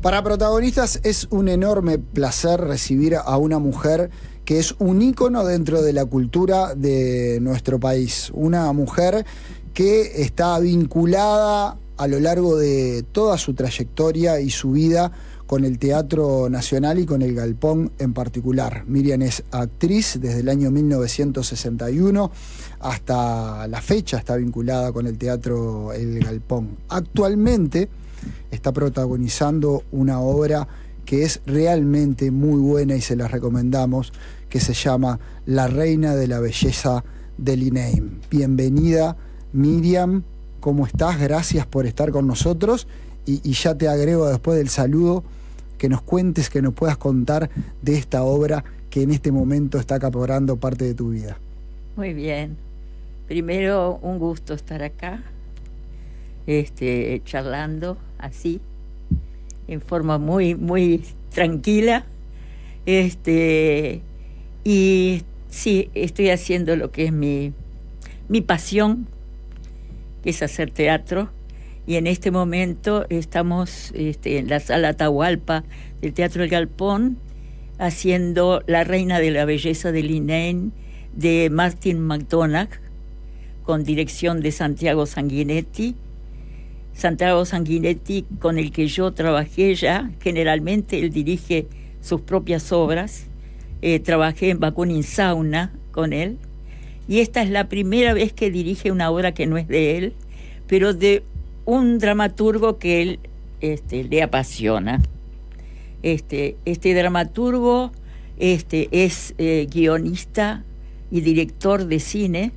Para Protagonistas es un enorme placer recibir a una mujer que es un ícono dentro de la cultura de nuestro país. Una mujer que está vinculada a lo largo de toda su trayectoria y su vida con el Teatro Nacional y con el Galpón en particular. Miriam es actriz desde el año 1961 hasta la fecha, está vinculada con el Teatro El Galpón. Actualmente está protagonizando una obra que es realmente muy buena y se la recomendamos, que se llama La Reina de la Belleza de Lineim. Bienvenida, Miriam, ¿cómo estás? Gracias por estar con nosotros y ya te agrego después del saludo que nos cuentes, que nos puedas contar de esta obra que en este momento está acaparando parte de tu vida. Muy bien. Primero, un gusto estar acá, charlando así, en forma muy tranquila. Y sí, estoy haciendo lo que es mi pasión, que es hacer teatro. Y en este momento estamos en la sala Atahualpa del Teatro El Galpón haciendo La Reina de la Belleza de Lineim de Martin McDonagh, con dirección de Santiago Sanguinetti. Santiago Sanguinetti, con el que yo trabajé ya, generalmente él dirige sus propias obras. Trabajé en Bakunin Sauna con él, y esta es la primera vez que dirige una obra que no es de él, pero de un dramaturgo que él le apasiona. Este dramaturgo es guionista y director de cine,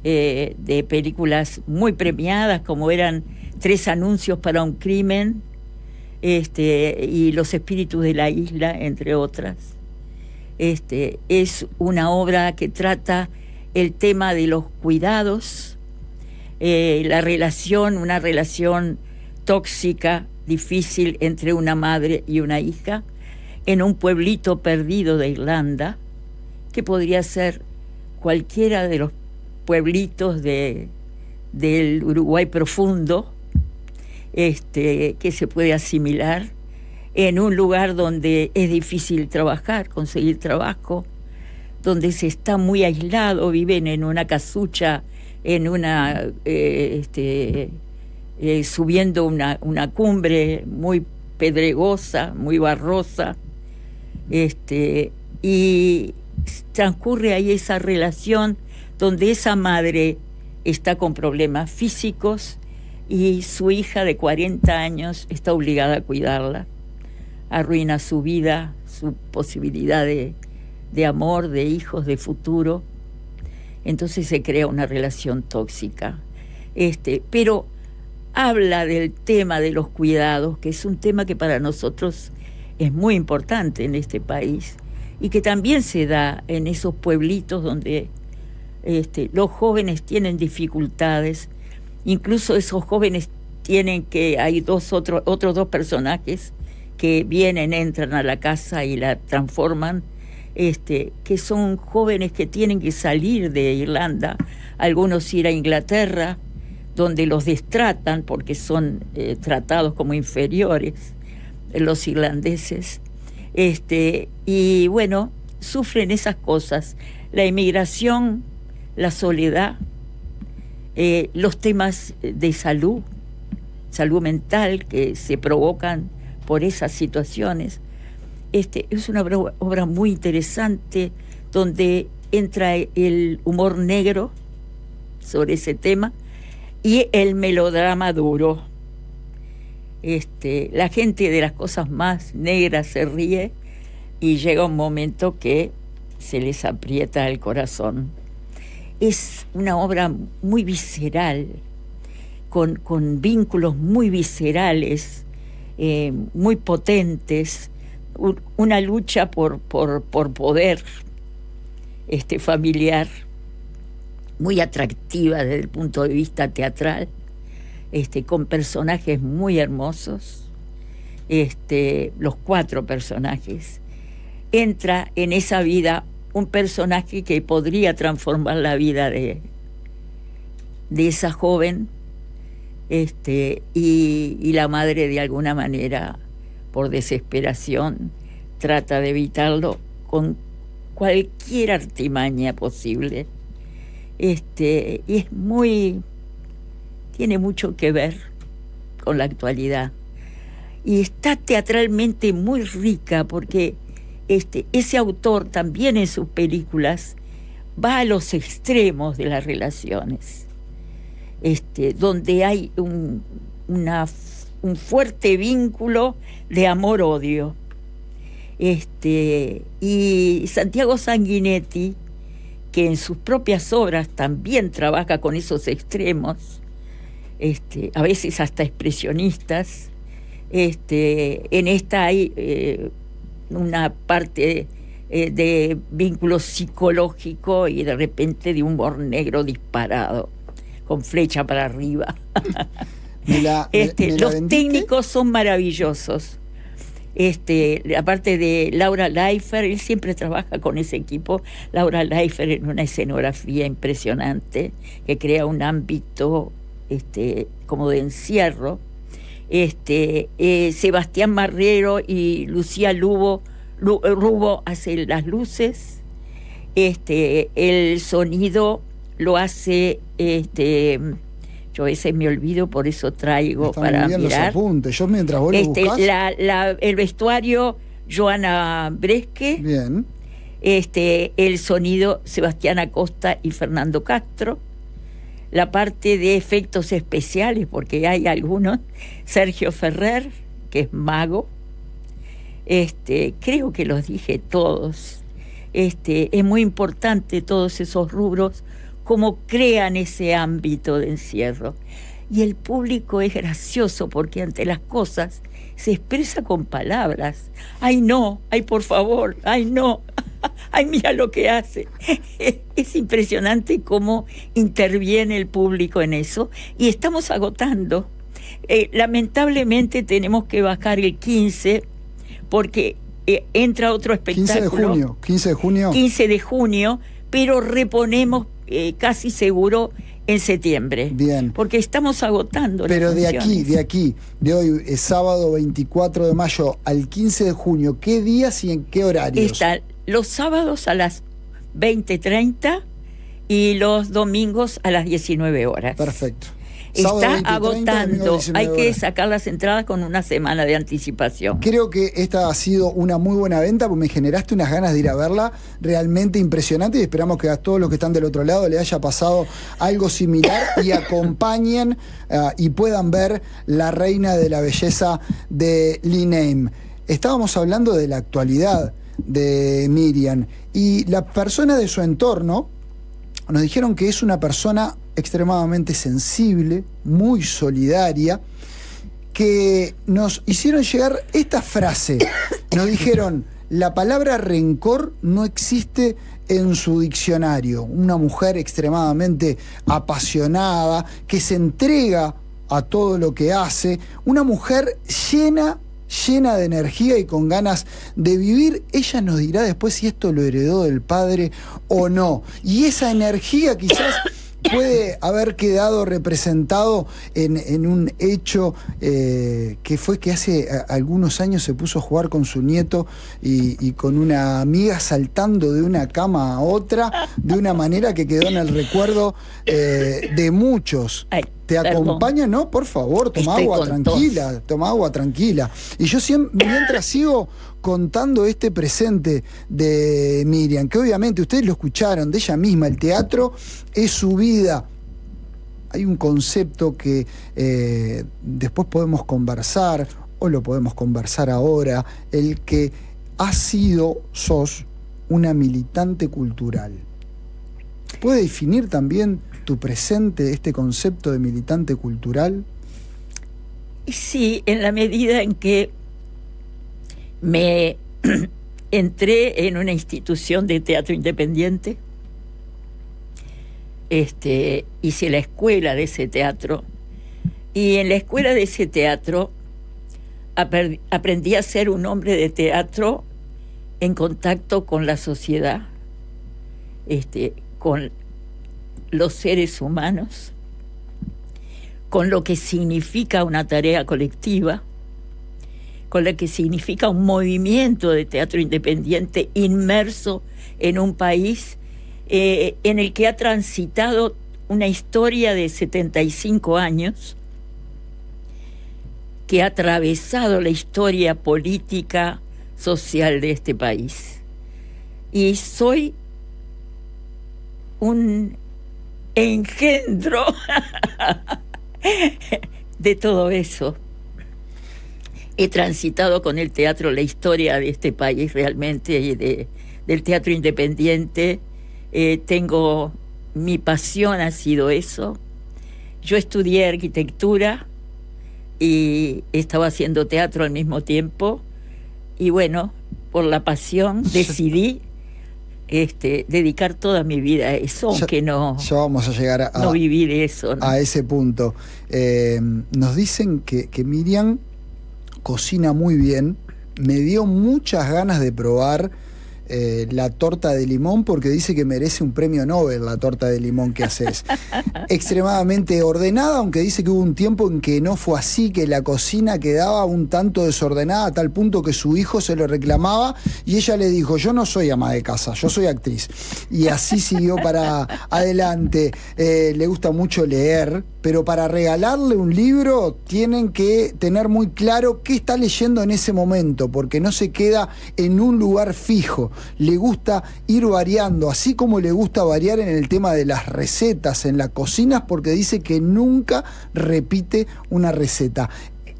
de películas muy premiadas, como eran 3 anuncios para un crimen, y Los espíritus de la isla, entre otras. Es una obra que trata el tema de los cuidados, una relación tóxica, difícil entre una madre y una hija, en un pueblito perdido de Irlanda, que podría ser cualquiera de los pueblitos del Uruguay profundo, que se puede asimilar, en un lugar donde es difícil trabajar, conseguir trabajo, donde se está muy aislado, viven en una casucha, subiendo una cumbre muy pedregosa, muy barrosa, y transcurre ahí esa relación donde esa madre está con problemas físicos y su hija de 40 años está obligada a cuidarla. Arruina su vida, su posibilidad de amor, de hijos, de futuro. Entonces se crea una relación tóxica. Pero habla del tema de los cuidados, que es un tema que para nosotros es muy importante en este país y que también se da en esos pueblitos donde los jóvenes tienen dificultades. Incluso esos jóvenes hay otros 2 personajes que entran a la casa y la transforman, que son jóvenes que tienen que salir de Irlanda, algunos ir a Inglaterra, donde los destratan porque son tratados como inferiores, los irlandeses, y bueno, sufren esas cosas, la inmigración, la soledad, los temas de salud mental que se provocan por esas situaciones. Es una obra muy interesante donde entra el humor negro sobre ese tema y el melodrama duro. La gente de las cosas más negras se ríe y llega un momento que se les aprieta el corazón. Es una obra muy visceral, con vínculos muy viscerales, muy potentes, una lucha por poder familiar, muy atractiva desde el punto de vista teatral, con personajes muy hermosos, los 4 personajes. Entra en esa vida un personaje que podría transformar la vida de esa joven, y la madre de alguna manera por desesperación, trata de evitarlo con cualquier artimaña posible. Y es tiene mucho que ver con la actualidad. Y está teatralmente muy rica porque ese autor también en sus películas va a los extremos de las relaciones, donde hay un fuerte vínculo de amor-odio. Y Santiago Sanguinetti, que en sus propias obras también trabaja con esos extremos, a veces hasta expresionistas, en esta hay una parte de vínculo psicológico y de repente de humor negro disparado, con flecha para arriba. Los técnicos son maravillosos. Aparte de Laura Leifer, él siempre trabaja con ese equipo. Laura Leifer en una escenografía impresionante que crea un ámbito como de encierro. Sebastián Marrero y Lucía Rubo hacen las luces. El sonido lo hace yo a veces me olvido, por eso traigo para mirar. Los apuntes. Yo mientras vos lo buscás. El vestuario, Joana Bresque. Bien. El sonido, Sebastián Acosta y Fernando Castro. La parte de efectos especiales, porque hay algunos, Sergio Ferrer, que es mago. Creo que los dije todos. Es muy importante todos esos rubros, cómo crean ese ámbito de encierro. Y el público es gracioso porque ante las cosas se expresa con palabras. ¡Ay, no! ¡Ay, por favor! ¡Ay, no! ¡Ay, mira lo que hace! Es impresionante cómo interviene el público en eso. Y estamos agotando. Lamentablemente tenemos que bajar el 15 porque entra otro espectáculo. 15 de junio. 15 de junio, pero reponemos casi seguro en septiembre. Bien. Porque estamos agotando. Pero de hoy, es sábado 24 de mayo al 15 de junio, ¿qué días y en qué horarios? Están los sábados a las 20:30 y los domingos a las 19 horas. Perfecto. Está agotando, hay que sacar las entradas con una semana de anticipación. Creo que esta ha sido una muy buena venta, porque me generaste unas ganas de ir a verla realmente impresionante, y esperamos que a todos los que están del otro lado le haya pasado algo similar y acompañen y puedan ver La Reina de la Belleza de Lee Name. Estábamos hablando de la actualidad de Miriam y las personas de su entorno nos dijeron que es una persona extremadamente sensible, muy solidaria, que nos hicieron llegar esta frase. Nos dijeron: la palabra rencor no existe en su diccionario. Una mujer extremadamente apasionada, que se entrega a todo lo que hace, una mujer llena de energía y con ganas de vivir. Ella nos dirá después si esto lo heredó del padre o no. Y esa energía quizás puede haber quedado representado en un hecho que fue que hace algunos años se puso a jugar con su nieto y con una amiga saltando de una cama a otra de una manera que quedó en el recuerdo de muchos. ¿Te acompaña? No, por favor, toma agua tranquila. Y yo siempre, mientras sigo contando este presente de Miriam, que obviamente ustedes lo escucharon de ella misma, el teatro es su vida. Hay un concepto que después podemos conversar, o lo podemos conversar ahora, el que sos una militante cultural. ¿Puede definir también tu presente este concepto de militante cultural? Sí, en la medida en que me entré en una institución de teatro independiente, hice la escuela de ese teatro, y en la escuela de ese teatro aprendí a ser un hombre de teatro en contacto con la sociedad, con los seres humanos, con lo que significa una tarea colectiva, con la que significa un movimiento de teatro independiente inmerso en un país en el que ha transitado una historia de 75 años, que ha atravesado la historia política, social de este país. Y soy un engendro de todo eso. He transitado con el teatro la historia de este país realmente y del teatro independiente. Tengo, mi pasión ha sido eso. Yo estudié arquitectura y estaba haciendo teatro al mismo tiempo. Y bueno, por la pasión decidí dedicar toda mi vida a eso, aunque no... Ya vamos a llegar no viví de eso, ¿no? A ese punto. Nos dicen que Miriam cocina muy bien. Me dio muchas ganas de probar la torta de limón, porque dice que merece un premio Nobel la torta de limón que haces. Extremadamente ordenada, aunque dice que hubo un tiempo en que no fue así, que la cocina quedaba un tanto desordenada a tal punto que su hijo se lo reclamaba y ella le dijo: yo no soy ama de casa, yo soy actriz. Y así siguió para adelante. Le gusta mucho leer, pero para regalarle un libro tienen que tener muy claro qué está leyendo en ese momento, porque no se queda en un lugar fijo. Le gusta ir variando, así como le gusta variar en el tema de las recetas en las cocinas, porque dice que nunca repite una receta.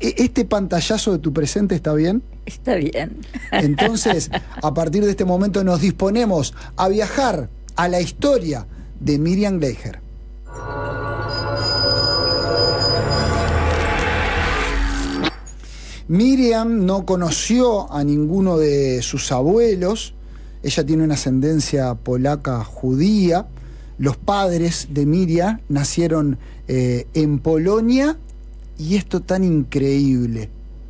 ¿Este pantallazo de tu presente está bien? Está bien. Entonces, a partir de este momento nos disponemos a viajar a la historia de Miriam Gleijer. Miriam no conoció a ninguno de sus abuelos. Ella tiene una ascendencia polaca judía. Los padres de Miriam nacieron en Polonia, y esto tan increíble.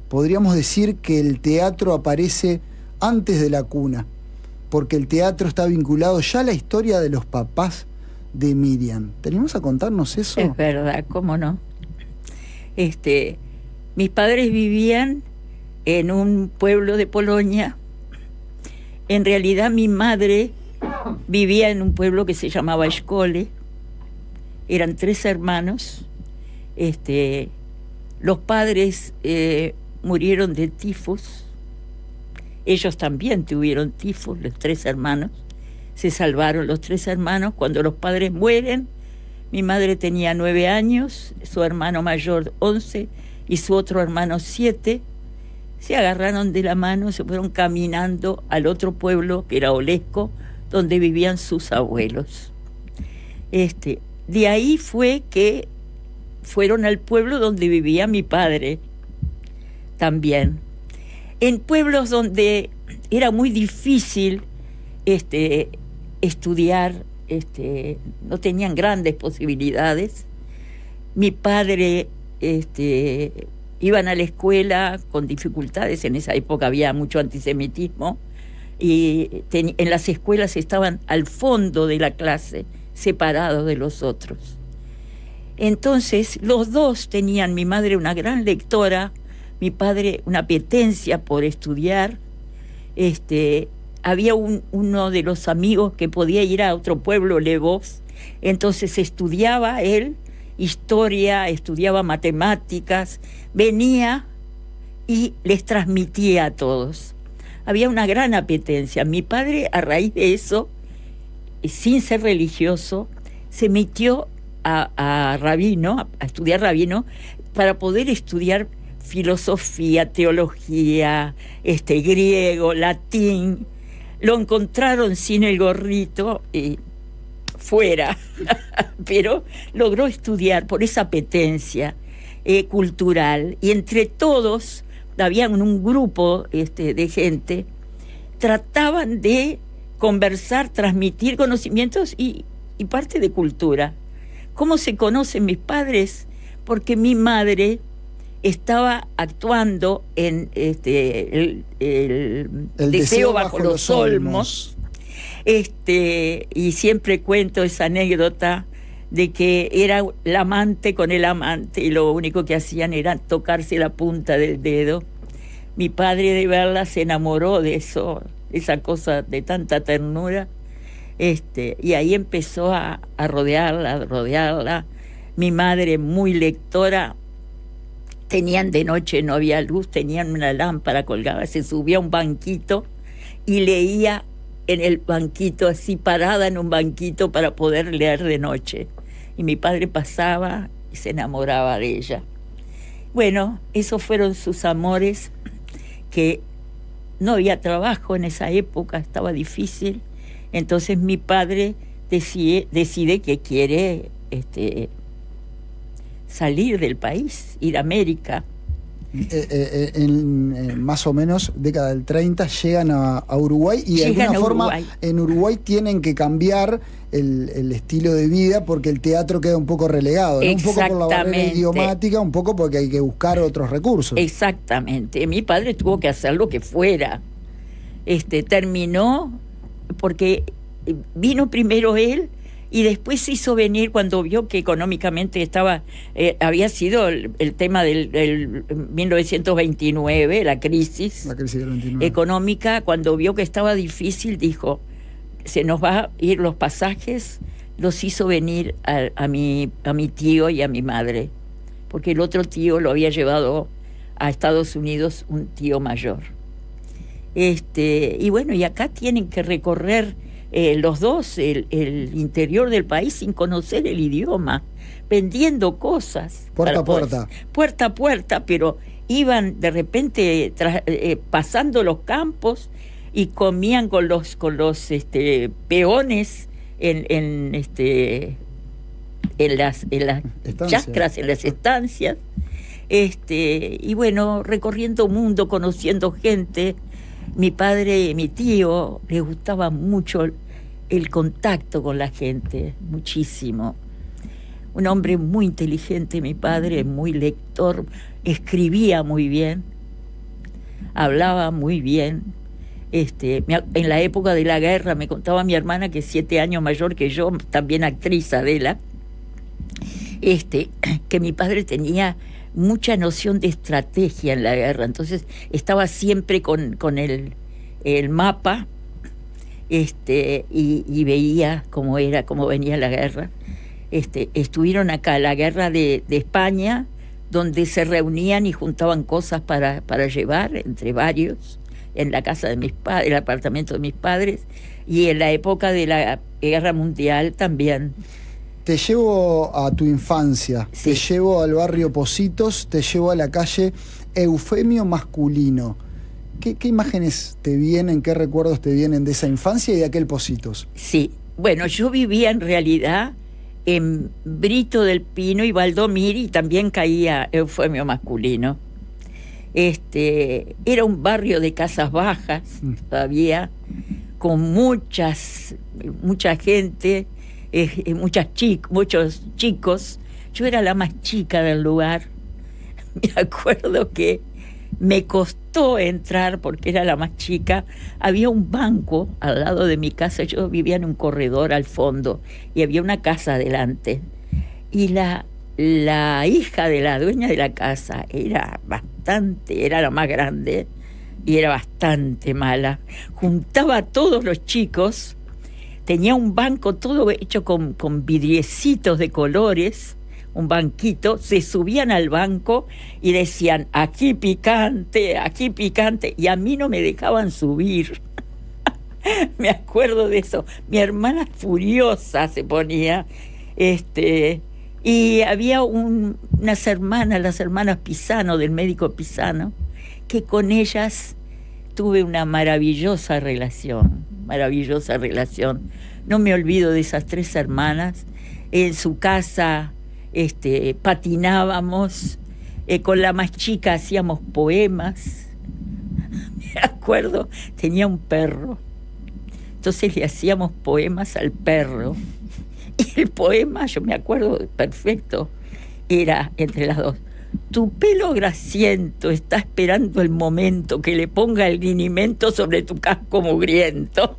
Podríamos decir que el teatro aparece antes de la cuna, porque el teatro está vinculado ya a la historia de los papás de Miriam. ¿Tenemos a contarnos eso? Es verdad, ¿cómo no? Mis padres vivían en un pueblo de Polonia. En realidad mi madre vivía en un pueblo que se llamaba Szkole. Eran 3 hermanos. Los padres murieron de tifus. Ellos también tuvieron tifus, los 3 hermanos. Se salvaron los 3 hermanos. Cuando los padres mueren, mi madre tenía 9 años, su hermano mayor 11 y su otro hermano 7. Se agarraron de la mano, se fueron caminando al otro pueblo, que era Olesko, donde vivían sus abuelos. De ahí fue que fueron al pueblo donde vivía mi padre también. En pueblos donde era muy difícil estudiar, no tenían grandes posibilidades. Mi padre iban a la escuela con dificultades. En esa época había mucho antisemitismo y en las escuelas estaban al fondo de la clase, separados de los otros. Entonces los dos tenían, mi madre una gran lectora, mi padre una apetencia por estudiar. Había uno de los amigos que podía ir a otro pueblo, Lvov, entonces estudiaba él historia, estudiaba matemáticas, venía y les transmitía a todos. Había una gran apetencia. Mi padre, a raíz de eso, sin ser religioso, se metió a rabino, a estudiar rabino, para poder estudiar filosofía, teología, griego, latín. Lo encontraron sin el gorrito y fuera, pero logró estudiar por esa apetencia cultural, y entre todos, había un grupo de gente, trataban de conversar, transmitir conocimientos y parte de cultura. ¿Cómo se conocen mis padres? Porque mi madre estaba actuando en el Deseo bajo los olmos. Y siempre cuento esa anécdota de que era la amante con el amante y lo único que hacían era tocarse la punta del dedo. Mi padre, de verla, se enamoró de eso, esa cosa de tanta ternura. Y ahí empezó a rodearla. Mi madre, muy lectora, tenían de noche, no había luz, tenían una lámpara colgada, se subía a un banquito y leía en el banquito, así parada en un banquito para poder leer de noche. Y mi padre pasaba y se enamoraba de ella. Bueno, esos fueron sus amores, que no había trabajo en esa época, estaba difícil. Entonces mi padre decide que quiere salir del país, ir a América. Más o menos década del 30 llegan a Uruguay y de alguna forma en Uruguay tienen que cambiar el estilo de vida porque el teatro queda un poco relegado, ¿no? Un poco por la barrera idiomática, un poco porque hay que buscar otros recursos. Exactamente. Mi padre tuvo que hacer lo que fuera. Terminó porque vino primero él y después se hizo venir cuando vio que económicamente había sido el tema del 1929, la crisis del 29. Económica. Cuando vio que estaba difícil, dijo, se nos va a ir los pasajes. Los hizo venir a mi tío y a mi madre, porque el otro tío lo había llevado a Estados Unidos, un tío mayor. Y bueno, y acá tienen que recorrer los dos el interior del país sin conocer el idioma, vendiendo cosas. Puerta a puerta. Puerta a puerta, pero iban de repente pasando los campos y comían con los peones en las chacras, en las estancias. Y bueno, recorriendo mundo, conociendo gente. Mi padre, mi tío, les gustaba mucho el contacto con la gente, muchísimo. Un hombre muy inteligente, mi padre, muy lector, escribía muy bien, hablaba muy bien. En la época de la guerra, me contaba mi hermana, que es 7 años mayor que yo, también actriz Adela, que mi padre tenía mucha noción de estrategia en la guerra, entonces estaba siempre con el mapa, y veía cómo venía la guerra. Estuvieron acá, la guerra de España, donde se reunían y juntaban cosas para llevar entre varios, en la casa de mis padres, el apartamento de mis padres, y en la época de la guerra mundial también. Te llevo a tu infancia, sí. Te llevo al barrio Pocitos, te llevo a la calle Eufemio Masculino. ¿Qué imágenes te vienen, qué recuerdos te vienen de esa infancia y de aquel Pocitos? Sí, bueno, yo vivía en realidad en Brito del Pino y Valdomir, y también caía Eufemio Masculino. Era un barrio de casas bajas, todavía, con mucha gente, muchos chicos. Yo era la más chica del lugar. Me acuerdo que me costó entrar porque era la más chica. Había un banco al lado de mi casa. Yo vivía en un corredor al fondo y había una casa adelante. Y la hija de la dueña de la casa era la más grande y era bastante mala. Juntaba a todos los chicos. Tenía un banco todo hecho con vidriecitos de colores, un banquito. Se subían al banco y decían, aquí picante, y a mí no me dejaban subir. Me acuerdo de eso. Mi hermana furiosa se ponía. Y había unas hermanas, las hermanas Pisano, del médico Pisano, que con ellas tuve una maravillosa relación. No me olvido de esas 3 hermanas. En su casa patinábamos, con la más chica hacíamos poemas. Me acuerdo, tenía un perro, entonces le hacíamos poemas al perro. Y el poema, yo me acuerdo perfecto, era entre las dos: tu pelo grasiento está esperando el momento que le ponga el linimento sobre tu casco mugriento.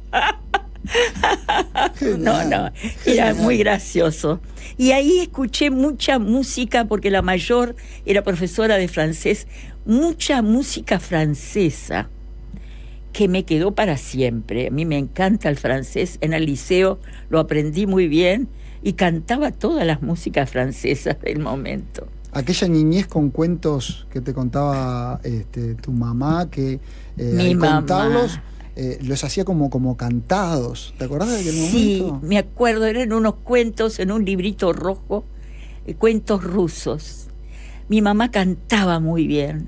No, era muy gracioso. Y ahí escuché mucha música, porque la mayor era profesora de francés, mucha música francesa que me quedó para siempre. A mí me encanta el francés. En el liceo lo aprendí muy bien y cantaba todas las músicas francesas del momento. Aquella niñez con cuentos que te contaba tu mamá, que al contarlos los hacía como cantados. ¿Te acordás de aquel momento? Sí, me acuerdo, eran unos cuentos en un librito rojo, cuentos rusos. Mi mamá cantaba muy bien,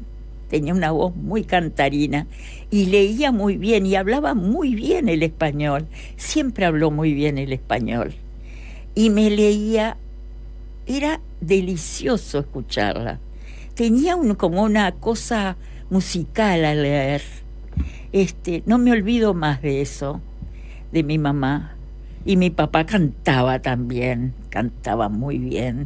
tenía una voz muy cantarina y leía muy bien y hablaba muy bien el español. Siempre habló muy bien el español. Y me leía, era delicioso escucharla. Tenía como una cosa musical al leer. No me olvido más de eso, de mi mamá. Y mi papá cantaba también, cantaba muy bien.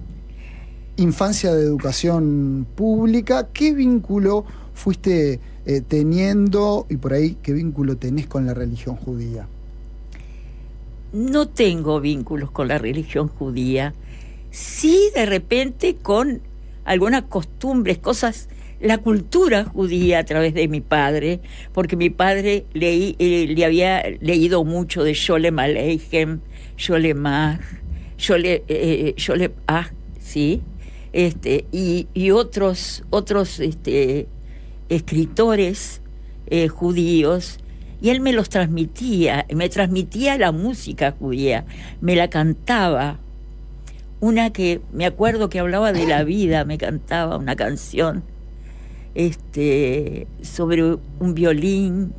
Infancia de educación pública, ¿qué vínculo fuiste teniendo y por ahí qué vínculo tenés con la religión judía? No tengo vínculos con la religión judía. Sí, de repente con algunas costumbres, cosas, la cultura judía a través de mi padre, porque mi padre le había leído mucho de Sholem Aleichem, Sholemah, sí, y otros escritores judíos, y él me los transmitía, me transmitía la música judía, me la cantaba. Una que me acuerdo que hablaba de la vida, me cantaba una canción sobre un violín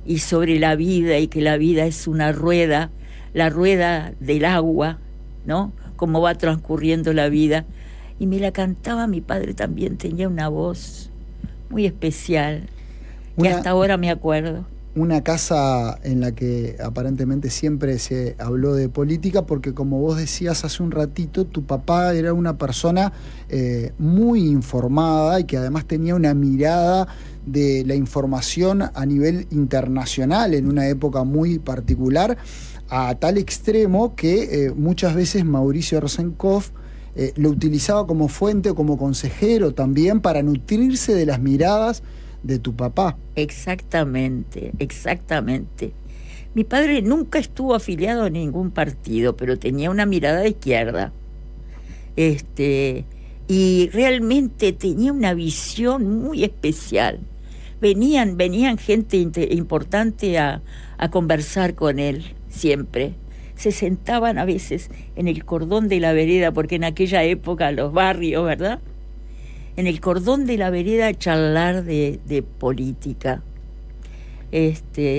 y sobre la vida, y que la vida es una rueda, la rueda del agua, ¿no? Cómo va transcurriendo la vida. Y me la cantaba mi padre también, tenía una voz muy especial, que hasta ahora me acuerdo. Una casa en la que aparentemente siempre se habló de política, porque como vos decías hace un ratito, tu papá era una persona muy informada y que además tenía una mirada de la información a nivel internacional en una época muy particular, a tal extremo que muchas veces Mauricio Rosenkopf lo utilizaba como fuente o como consejero también para nutrirse de las miradas de tu papá. Exactamente, exactamente. Mi padre nunca estuvo afiliado a ningún partido, pero tenía una mirada de izquierda. Y realmente tenía una visión muy especial. Venían gente importante a conversar con él, siempre. Se sentaban a veces en el cordón de la vereda, porque en aquella época los barrios, ¿verdad?, en el cordón de la vereda, charlar de política.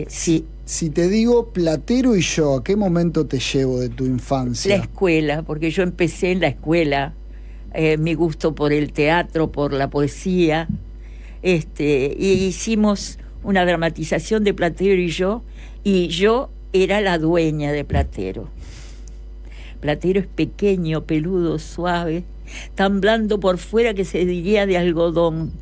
Sí. Si te digo Platero y yo, ¿a qué momento te llevo de tu infancia? La escuela, porque yo empecé en la escuela, mi gusto por el teatro, por la poesía, y hicimos una dramatización de Platero y yo era la dueña de Platero. Platero es pequeño, peludo, suave, tan blando por fuera que se diría de algodón,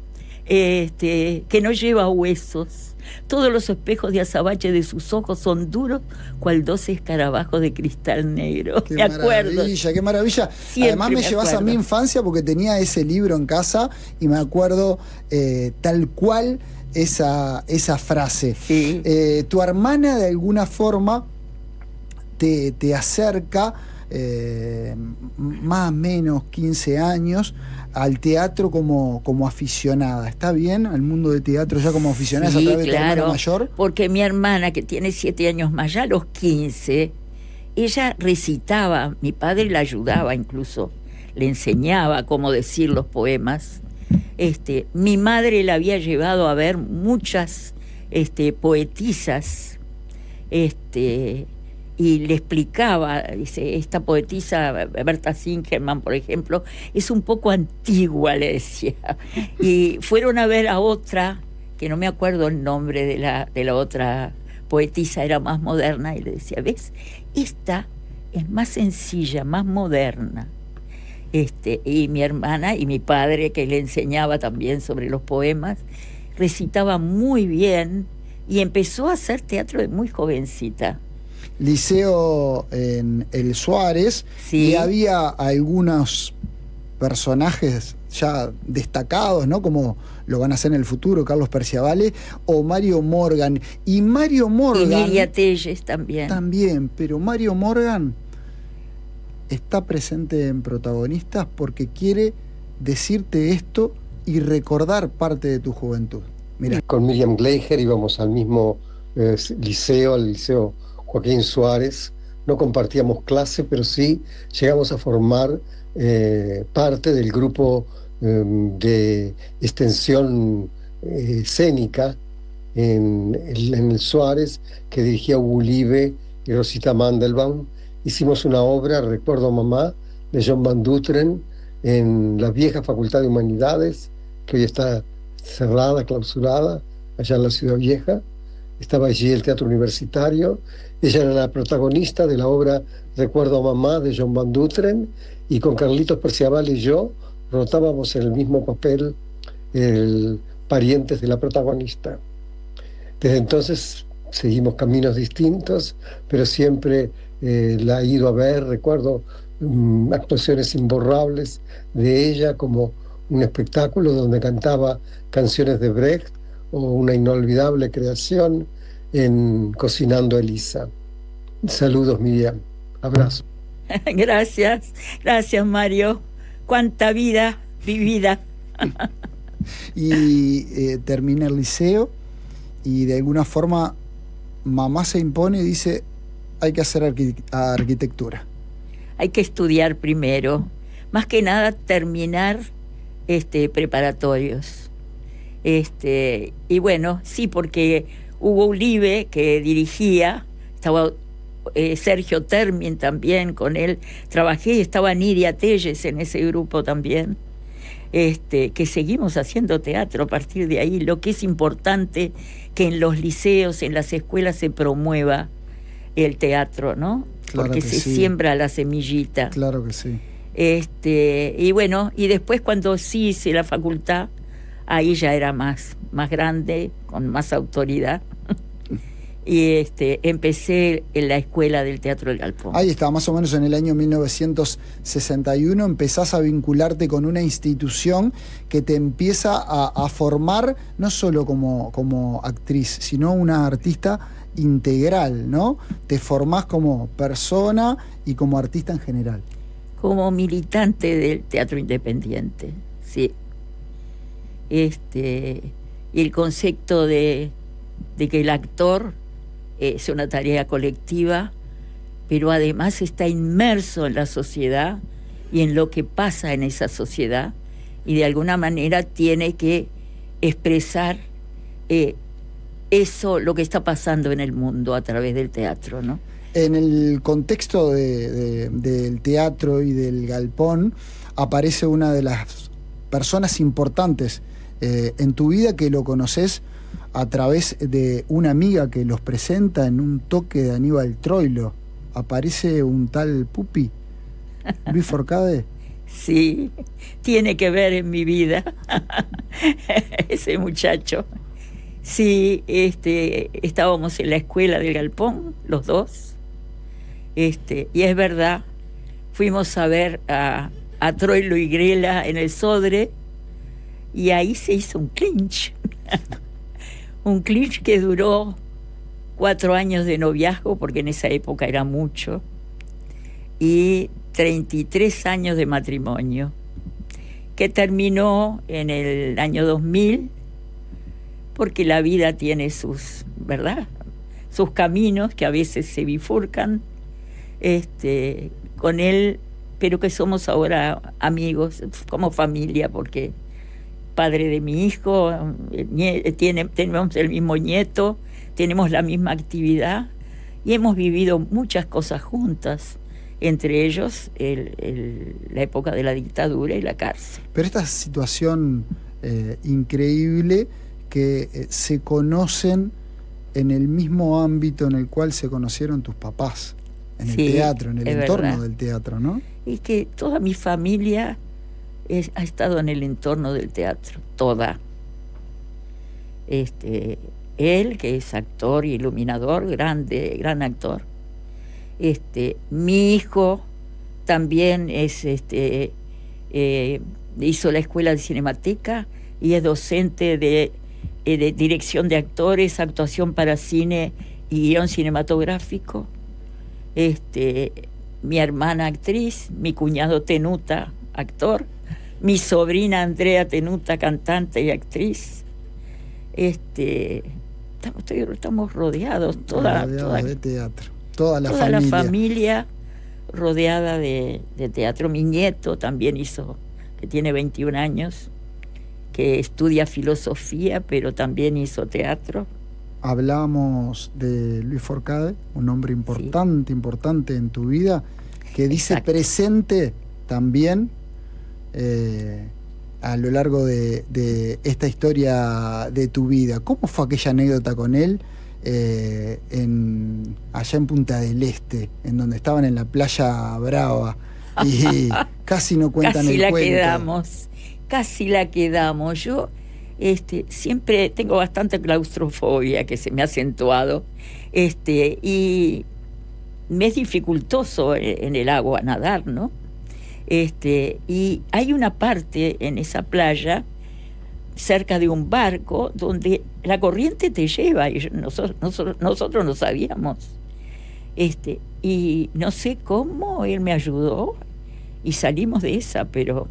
que no lleva huesos. Todos los espejos de azabache de sus ojos son duros, cual 12 escarabajos de cristal negro. Qué me acuerdo. Maravilla, qué maravilla. Siempre además me llevas a mi infancia porque tenía ese libro en casa y me acuerdo tal cual esa frase. Sí. Tu hermana de alguna forma te acerca más o menos 15 años al teatro como aficionada. ¿Está bien? Al mundo de teatro ya como aficionada, sí, a través de tu hermana mayor. Porque mi hermana, que tiene 7 años más, ya a los 15, ella recitaba, mi padre la ayudaba incluso, le enseñaba cómo decir los poemas. Mi madre la había llevado a ver muchas poetisas, y le explicaba, dice, esta poetisa Berta Singerman, por ejemplo, es un poco antigua, le decía. Y fueron a ver a otra, que no me acuerdo el nombre de la otra poetisa, era más moderna, y le decía, ¿ves? Esta es más sencilla, más moderna. Y mi hermana y mi padre, que le enseñaba también sobre los poemas, recitaba muy bien y empezó a hacer teatro de muy jovencita. Liceo en el Suárez, sí. Y había algunos personajes ya destacados, ¿no? Como lo van a hacer en el futuro Carlos Perciavale o Mario Morgan. Y Mario Morgan... Y Nidia Telles también. También, pero Mario Morgan está presente en Protagonistas porque quiere decirte esto y recordar parte de tu juventud. Mirá. Con Miriam Gleijer íbamos al mismo liceo, al liceo Joaquín Suárez. No compartíamos clase, pero sí llegamos a formar parte del grupo de extensión escénica en el Suárez, que dirigía Hugo Live y Rosita Mandelbaum. Hicimos una obra, Recuerdo a Mamá, de John Van Dutren, en la vieja Facultad de Humanidades, que hoy está cerrada, clausurada, allá en la Ciudad Vieja. Estaba allí el Teatro Universitario. Ella era la protagonista de la obra Recuerdo a Mamá, de John Van Dutren, y con Carlitos Perciavale y yo rotábamos en el mismo papel, parientes de la protagonista. Desde entonces seguimos caminos distintos, pero siempre la he ido a ver. Recuerdo actuaciones imborrables de ella, como un espectáculo donde cantaba canciones de Brecht, o una inolvidable creación en Cocinando a Elisa. Saludos, Miriam. Abrazo. Gracias Mario. Cuánta vida vivida. Y termina el liceo y de alguna forma mamá se impone y dice: hay que hacer arquitectura. Hay que estudiar primero, más que nada terminar preparatorios. Y bueno, sí, porque Hugo Ulibe, que dirigía, estaba Sergio Termin también, con él trabajé, estaba Nidia Telles en ese grupo también, que seguimos haciendo teatro a partir de ahí. Lo que es importante, que en los liceos, en las escuelas se promueva el teatro, ¿no? Claro, porque se siembra la semillita. Claro que sí. Y bueno, y después cuando sí hice la facultad, ahí ya era más grande, con más autoridad. Y empecé en la escuela del Teatro del Galpón. Ahí está, más o menos en el año 1961 empezás a vincularte con una institución que te empieza a formar no solo como actriz, sino una artista integral, ¿no? Te formás como persona y como artista en general. Como militante del teatro independiente, sí. Y el concepto de que el actor es una tarea colectiva, pero además está inmerso en la sociedad y en lo que pasa en esa sociedad, y de alguna manera tiene que expresar eso, lo que está pasando en el mundo a través del teatro, ¿no? En el contexto del teatro y del galpón aparece una de las personas importantes en tu vida, que lo conoces a través de una amiga que los presenta en un toque de Aníbal Troilo. Aparece un tal Pupi, Luis Forcade. Sí, tiene que ver en mi vida ese muchacho. Sí, estábamos en la escuela del Galpón, los dos, y es verdad, fuimos a ver a Troilo y Grela en el Sodre, y ahí se hizo un clinch. Un clinch que duró 4 años de noviazgo, porque en esa época era mucho, y 33 años de matrimonio, que terminó en el año 2000, porque la vida tiene sus, ¿verdad?, sus caminos que a veces se bifurcan, con él, pero que somos ahora amigos, como familia, porque padre de mi hijo, tenemos el mismo nieto, tenemos la misma actividad y hemos vivido muchas cosas juntas, entre ellos la época de la dictadura y la cárcel. Pero esta situación increíble que se conocen en el mismo ámbito en el cual se conocieron tus papás, en el teatro, en el entorno verdad. Del teatro, ¿no? Y que toda mi familia ha estado en el entorno del teatro, toda. Él, que es actor y iluminador, gran actor. Mi hijo también es hizo la escuela de Cinemateca y es docente de dirección de actores, actuación para cine y guión cinematográfico. Mi hermana actriz, mi cuñado Tenuta, actor, mi sobrina Andrea Tenuta, cantante y actriz. Estamos rodeados, toda de teatro, toda la familia rodeada de teatro. Mi nieto también que tiene 21 años, que estudia filosofía, pero también hizo teatro. Hablábamos de Luis Forcade, un hombre importante en tu vida, que dice presente también a lo largo de esta historia de tu vida. ¿Cómo fue aquella anécdota con él allá en Punta del Este, en donde estaban en la playa Brava y casi no cuentan el cuento? Casi la quedamos. Yo siempre tengo bastante claustrofobia que se me ha acentuado, y me es dificultoso en el agua nadar, ¿no? Y hay una parte en esa playa cerca de un barco donde la corriente te lleva y nosotros no sabíamos, y no sé cómo él me ayudó y salimos de esa, pero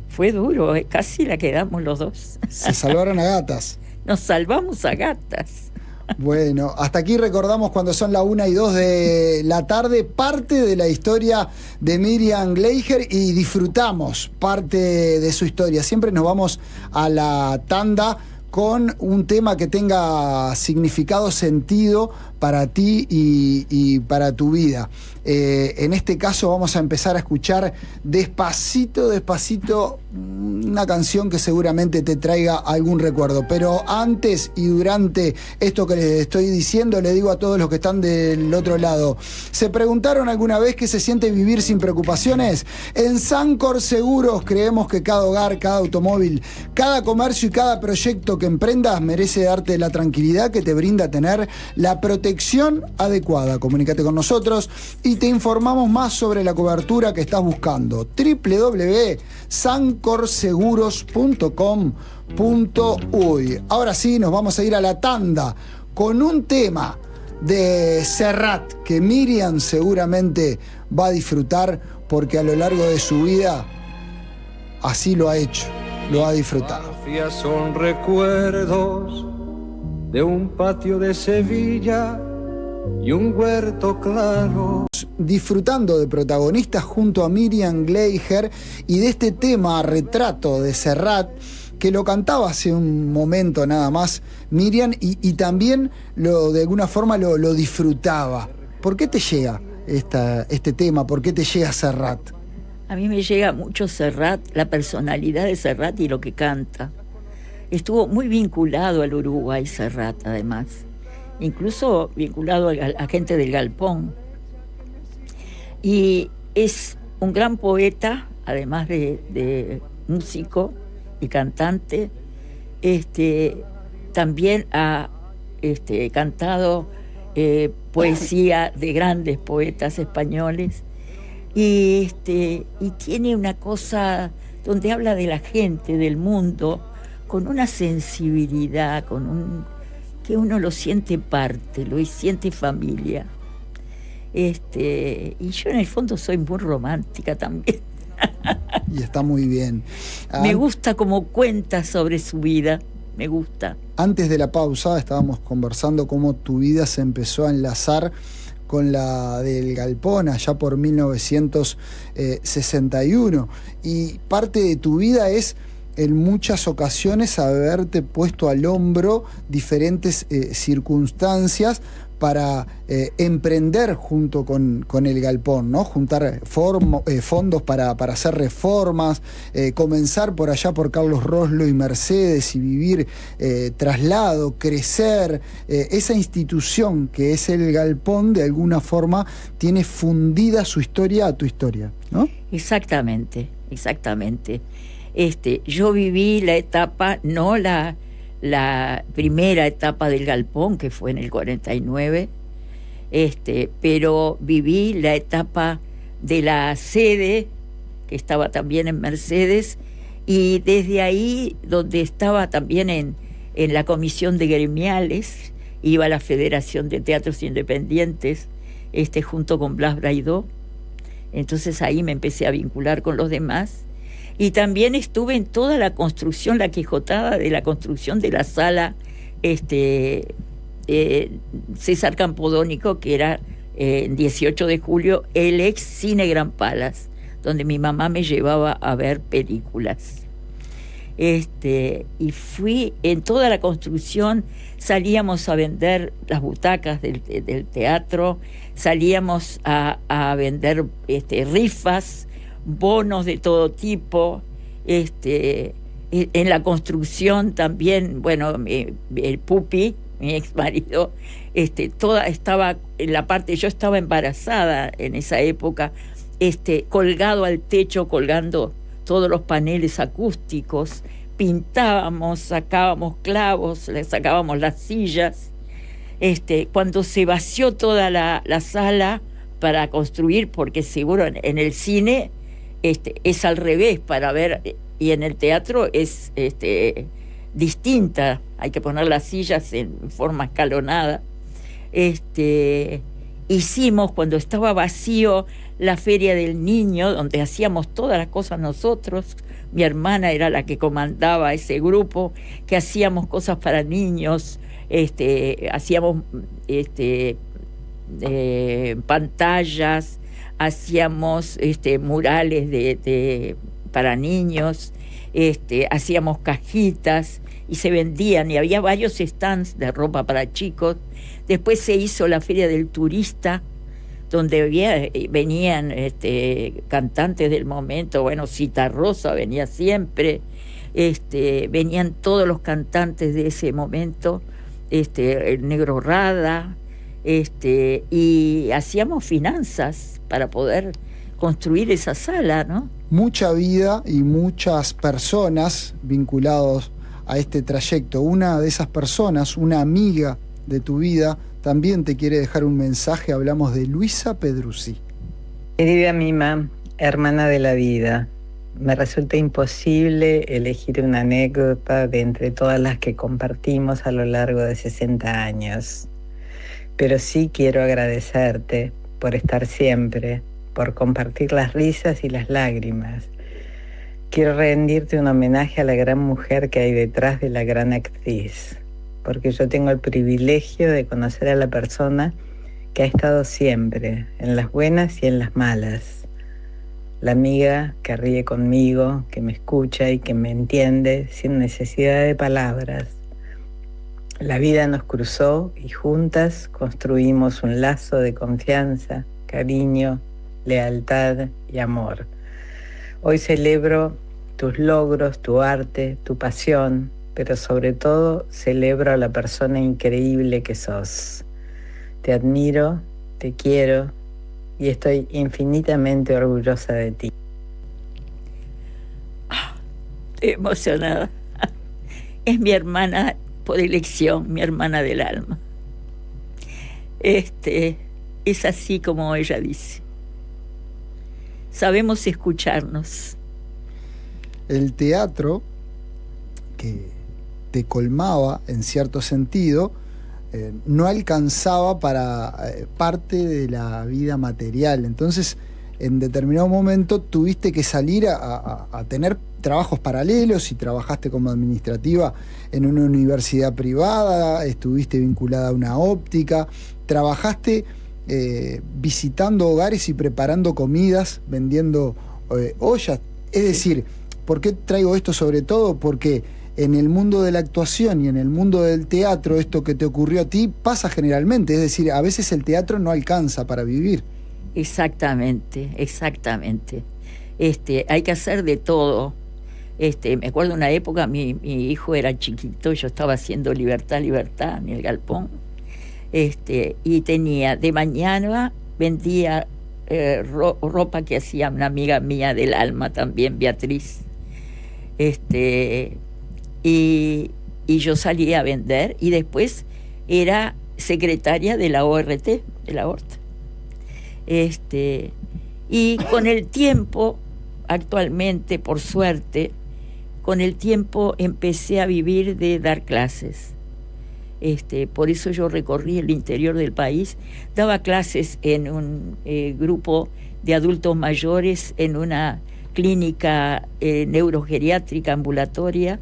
fue duro, casi la quedamos los dos. Se salvaron a gatas. Nos salvamos a gatas. Bueno, hasta aquí recordamos cuando son las 1 y 2 de la tarde, parte de la historia de Miriam Gleijer y disfrutamos parte de su historia. Siempre nos vamos a la tanda con un tema que tenga significado, sentido para ti y para tu vida. En este caso vamos a empezar a escuchar despacito, una canción que seguramente te traiga algún recuerdo. Pero antes y durante esto que les estoy diciendo, le digo a todos los que están del otro lado, ¿se preguntaron alguna vez qué se siente vivir sin preocupaciones? En Sancor Seguros creemos que cada hogar, cada automóvil, cada comercio y cada proyecto que emprendas merece darte la tranquilidad que te brinda tener la protección adecuada. Comunícate con nosotros y te informamos más sobre la cobertura que estás buscando. www.sancorseguros.com.uy. Ahora sí, nos vamos a ir a la tanda con un tema de Serrat que Miriam seguramente va a disfrutar porque a lo largo de su vida así lo ha hecho, lo ha disfrutado. Son recuerdos de un patio de Sevilla y un huerto claro. Disfrutando de protagonistas junto a Miriam Gleijer y de este tema Retrato de Serrat, que lo cantaba hace un momento nada más Miriam, y también de alguna forma lo disfrutaba. ¿Por qué te llega este tema? ¿Por qué te llega Serrat? A mí me llega mucho Serrat, la personalidad de Serrat y lo que canta. Estuvo muy vinculado al Uruguay Serrat, además. Incluso vinculado a gente del Galpón. Y es un gran poeta, además de músico y cantante. También ha cantado poesía de grandes poetas españoles. Y tiene una cosa donde habla de la gente, del mundo, con una sensibilidad, que uno lo siente parte, lo siente familia. Y yo en el fondo soy muy romántica también. Y está muy bien. Me gusta cómo cuenta sobre su vida, me gusta. Antes de la pausa estábamos conversando cómo tu vida se empezó a enlazar con la del Galpón allá por 1961. Y parte de tu vida es en muchas ocasiones haberte puesto al hombro diferentes circunstancias para emprender junto con el Galpón, ¿no? Juntar fondos para hacer reformas, comenzar por allá por Carlos Roslo y Mercedes y vivir traslado, crecer. Esa institución que es el Galpón de alguna forma tiene fundida su historia a tu historia, ¿no? Exactamente. Yo viví la etapa, no la primera etapa del Galpón, que fue en el 49, pero viví la etapa de la sede que estaba también en Mercedes, y desde ahí, donde estaba también en la comisión de gremiales, iba a la Federación de Teatros Independientes, junto con Blas Braidó. Entonces ahí me empecé a vincular con los demás. Y también estuve en toda la construcción, la quijotada de la construcción de la sala César Campodónico, que era en 18 de julio, el ex Cine Gran Palas, donde mi mamá me llevaba a ver películas. Y fui en toda la construcción, salíamos a vender las butacas del teatro, salíamos a vender rifas, bonos de todo tipo. En la construcción también, bueno, el Pupi, mi ex marido, toda estaba en la parte, yo estaba embarazada en esa época, colgado al techo, colgando todos los paneles acústicos, pintábamos, sacábamos clavos, le sacábamos las sillas. Cuando se vació toda la sala para construir, porque seguro en el cine es al revés para ver, y en el teatro es distinta, hay que poner las sillas en forma escalonada. Hicimos, cuando estaba vacío, la Feria del Niño, donde hacíamos todas las cosas nosotros. Mi hermana era la que comandaba ese grupo, que hacíamos cosas para niños, hacíamos pantallas, hacíamos murales para niños, hacíamos cajitas y se vendían, y había varios stands de ropa para chicos. Después se hizo la Feria del Turista, donde venían cantantes del momento. Bueno, Citarrosa venía siempre, venían todos los cantantes de ese momento, el Negro Rada, y hacíamos finanzas para poder construir esa sala, ¿no? Mucha vida y muchas personas vinculados a este trayecto. Una de esas personas, una amiga de tu vida, también te quiere dejar un mensaje. Hablamos de Luisa Pedruzzi. Querida Mima, hermana de la vida, me resulta imposible elegir una anécdota de entre todas las que compartimos a lo largo de 60 años. Pero sí quiero agradecerte por estar siempre, por compartir las risas y las lágrimas. Quiero rendirte un homenaje a la gran mujer que hay detrás de la gran actriz, porque yo tengo el privilegio de conocer a la persona que ha estado siempre, en las buenas y en las malas. La amiga que ríe conmigo, que me escucha y que me entiende sin necesidad de palabras. La vida nos cruzó y juntas construimos un lazo de confianza, cariño, lealtad y amor. Hoy celebro tus logros, tu arte, tu pasión, pero sobre todo celebro a la persona increíble que sos. Te admiro, te quiero y estoy infinitamente orgullosa de ti. Estoy emocionada. Es mi hermana por elección, mi hermana del alma. Es así como ella dice. Sabemos escucharnos. El teatro, que te colmaba en cierto sentido, no alcanzaba para parte de la vida material. Entonces, en determinado momento tuviste que salir a tener trabajos paralelos, y trabajaste como administrativa en una universidad privada, estuviste vinculada a una óptica, trabajaste visitando hogares y preparando comidas, vendiendo ollas. Es decir, ¿por qué traigo esto sobre todo? Porque en el mundo de la actuación y en el mundo del teatro, esto que te ocurrió a ti pasa generalmente. Es decir, a veces el teatro no alcanza para vivir. Exactamente, exactamente. Hay que hacer de todo. Me acuerdo una época, mi hijo era chiquito, yo estaba haciendo Libertad en el galpón, y tenía, de mañana vendía ropa que hacía una amiga mía del alma también, Beatriz, y yo salía a vender, y después era secretaria de la ORT, de la ORT. Y con el tiempo actualmente, por suerte, con el tiempo empecé a vivir de dar clases. Por eso yo recorrí el interior del país, daba clases en un grupo de adultos mayores en una clínica neurogeriátrica ambulatoria.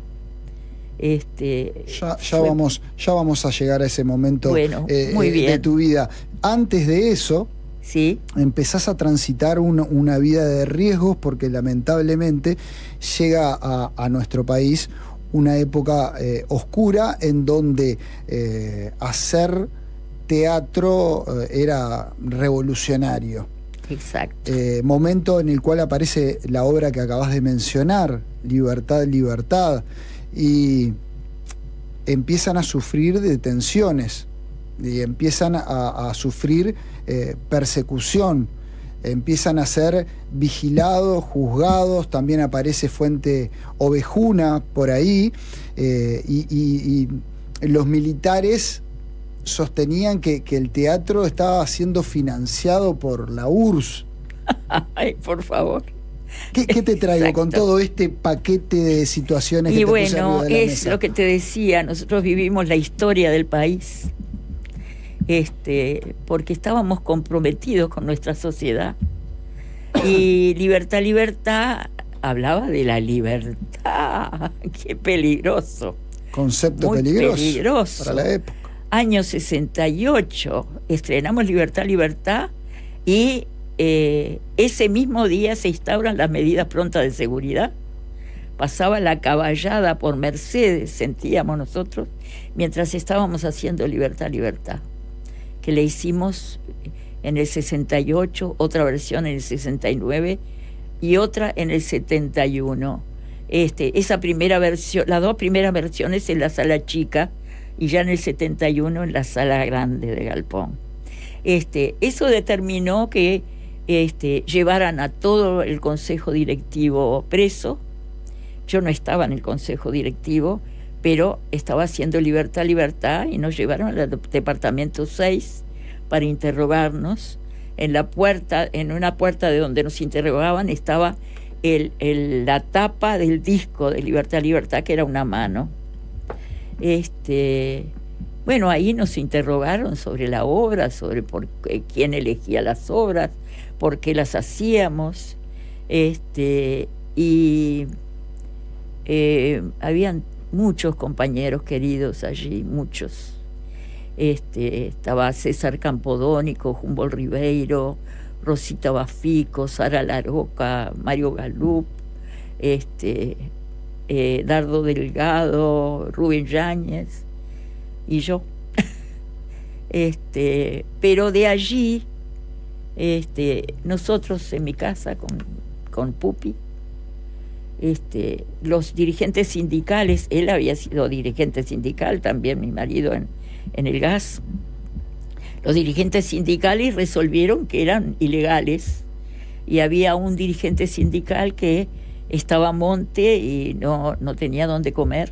Ya vamos a llegar a ese momento, bueno, muy bien, de tu vida. Antes de eso, ¿sí?, empezás a transitar una vida de riesgos, porque lamentablemente llega a nuestro país una época oscura en donde hacer teatro era revolucionario. Exacto. Momento en el cual aparece la obra que acabas de mencionar, Libertad, Libertad, y empiezan a sufrir de tensiones, y empiezan a sufrir persecución, empiezan a ser vigilados, juzgados. También aparece Fuente Ovejuna por ahí, y los militares sostenían que el teatro estaba siendo financiado por la URSS. Ay, por favor. ¿Qué te traigo? Exacto. Con todo este paquete de situaciones y que te puse bueno, arriba de la es mesa? lo que te decía, nosotros vivimos la historia del país, porque estábamos comprometidos con nuestra sociedad. Y Libertad, Libertad hablaba de la libertad. ¡Qué peligroso! Concepto Muy peligroso. para la época. Año 68, estrenamos Libertad, Libertad, y ese mismo día se instauran las medidas prontas de seguridad. Pasaba la caballada por Mercedes, sentíamos nosotros, mientras estábamos haciendo Libertad, Libertad, que le hicimos en el 68, otra versión en el 69 y otra en el 71. Esa primera versión, las dos primeras versiones en la sala chica, y ya en el 71 en la sala grande de Galpón. Eso determinó que llevaran a todo el consejo directivo preso. Yo no estaba en el consejo directivo, pero estaba haciendo Libertad, Libertad, y nos llevaron al departamento 6 para interrogarnos. En una puerta de donde nos interrogaban estaba la tapa del disco de Libertad, Libertad, que era una mano. Bueno, ahí nos interrogaron sobre la obra, sobre quién elegía las obras, por qué las hacíamos, y habían muchos compañeros queridos allí, muchos. Estaba César Campodónico, Humboldt Ribeiro, Rosita Bafico, Sara Laroca, Mario Galup, Dardo Delgado, Rubén Yáñez y yo. Pero de allí, nosotros en mi casa con Pupi, los dirigentes sindicales, él había sido dirigente sindical, también mi marido en el gas. Los dirigentes sindicales resolvieron que eran ilegales, y había un dirigente sindical que estaba a monte y no tenía dónde comer,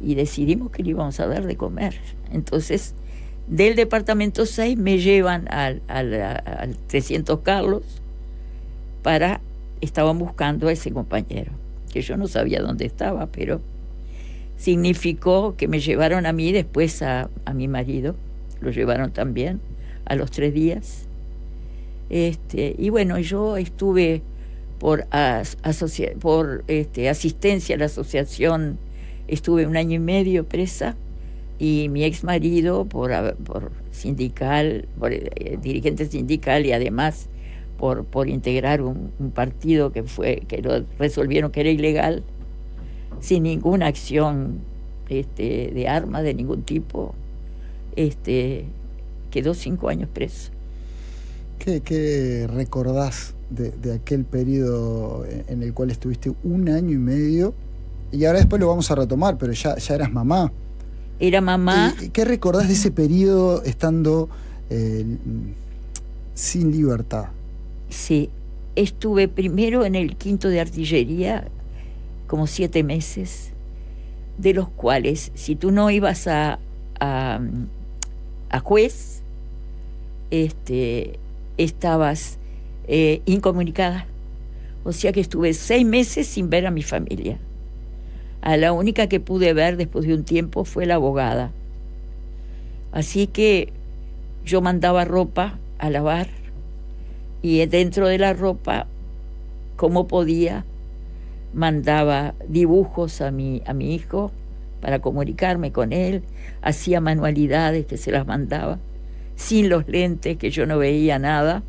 y decidimos que le íbamos a dar de comer. Entonces, del departamento 6 me llevan al 300 Carlos estaban buscando a ese compañero, que yo no sabía dónde estaba, pero significó que me llevaron a mí, después a mi marido, lo llevaron también a los 3 días. Y bueno, yo estuve por asistencia a la asociación, estuve 1 año y medio presa, y mi ex marido por sindical, dirigente sindical, y además por integrar un partido que lo resolvieron que era ilegal, sin ninguna acción de armas de ningún tipo, quedó 5 años preso. ¿Qué recordás de aquel periodo en el cual estuviste 1 año y medio? Y ahora después lo vamos a retomar, pero ya eras mamá. Era mamá. ¿Qué recordás de ese periodo estando sin libertad? Sí, estuve primero en el 5º de artillería como 7 meses, de los cuales, si tú no ibas a juez, estabas incomunicada, O sea que estuve 6 meses sin ver a mi familia. A la única que pude ver después de un tiempo fue la abogada. Así que yo mandaba ropa a lavar y dentro de la ropa, como podía, mandaba dibujos a mi hijo para comunicarme con él, hacía manualidades que se las mandaba, sin los lentes, que yo no veía nada.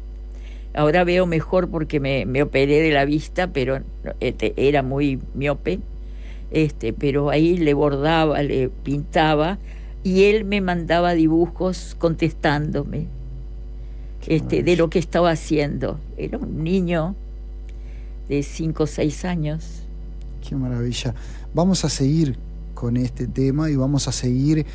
Ahora veo mejor porque me operé de la vista, pero era muy miope. Pero ahí le bordaba, le pintaba, y él me mandaba dibujos contestándome de lo que estaba haciendo. Era un niño de 5 o 6 años. Qué maravilla. Vamos a seguir con este tema y vamos a seguir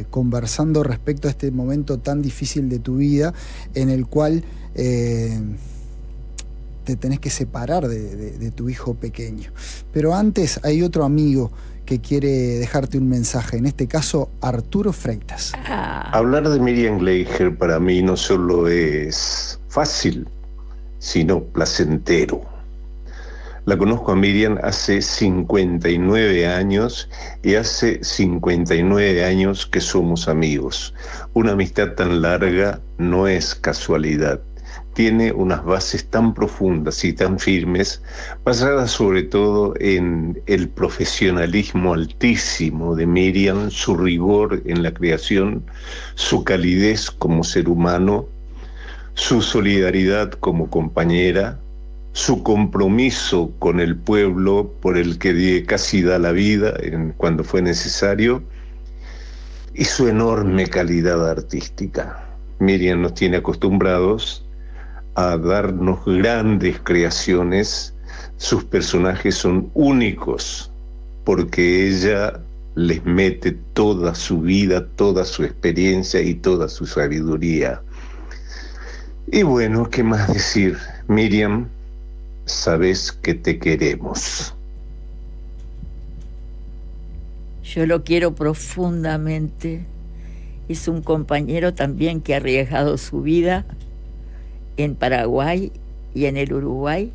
conversando respecto a este momento tan difícil de tu vida, en el cual te tenés que separar de tu hijo pequeño. Pero antes hay otro amigo que quiere dejarte un mensaje, en este caso Arturo Freitas. Hablar de Miriam Gleijer para mí no solo es fácil, sino placentero. La conozco a Miriam hace 59 años y hace 59 años que somos amigos. Una amistad tan larga no es casualidad. Tiene unas bases tan profundas y tan firmes, basadas sobre todo en el profesionalismo altísimo de Miriam, su rigor en la creación, su calidez como ser humano, su solidaridad como compañera, su compromiso con el pueblo por el que casi da la vida cuando fue necesario, y su enorme calidad artística. Miriam nos tiene acostumbrados a darnos grandes creaciones. Sus personajes son únicos porque ella les mete toda su vida, toda su experiencia y toda su sabiduría. Y bueno, ¿qué más decir? Miriam, sabes que te queremos. Yo lo quiero profundamente. Es un compañero también que ha arriesgado su vida en Paraguay y en el Uruguay.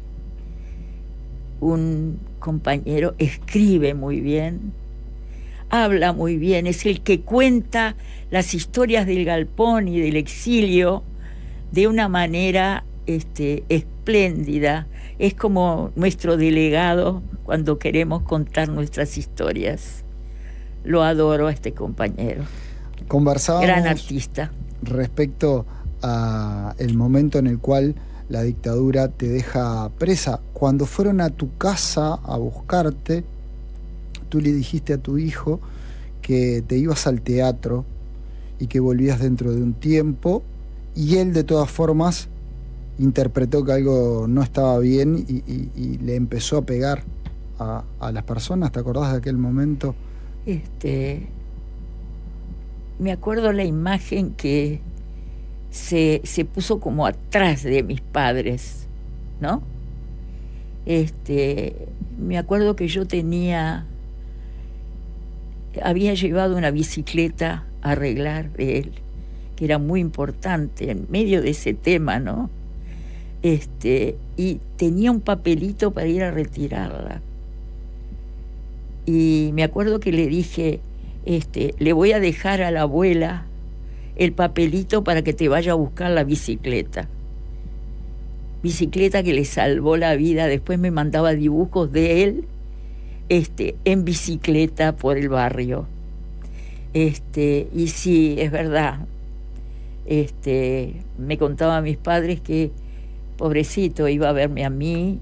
Un compañero, escribe muy bien, habla muy bien, es el que cuenta las historias del galpón y del exilio de una manera espléndida. Es como nuestro delegado cuando queremos contar nuestras historias. Lo adoro a este compañero. Conversábamos gran artista. Respecto a el momento en el cual la dictadura te deja presa. Cuando fueron a tu casa a buscarte, tú le dijiste a tu hijo que te ibas al teatro y que volvías dentro de un tiempo, y él de todas formas interpretó que algo no estaba bien y le empezó a pegar a las personas. ¿Te acordás de aquel momento? Me acuerdo la imagen que se puso como atrás de mis padres, ¿no? Me acuerdo que yo había llevado una bicicleta a arreglar de él, que era muy importante en medio de ese tema, ¿no? Y tenía un papelito para ir a retirarla. Y me acuerdo que le dije, le voy a dejar a la abuela el papelito para que te vaya a buscar la bicicleta. Bicicleta que le salvó la vida. Después me mandaba dibujos de él en bicicleta por el barrio. Y sí, es verdad. Me contaba a mis padres que, pobrecito, iba a verme a mí,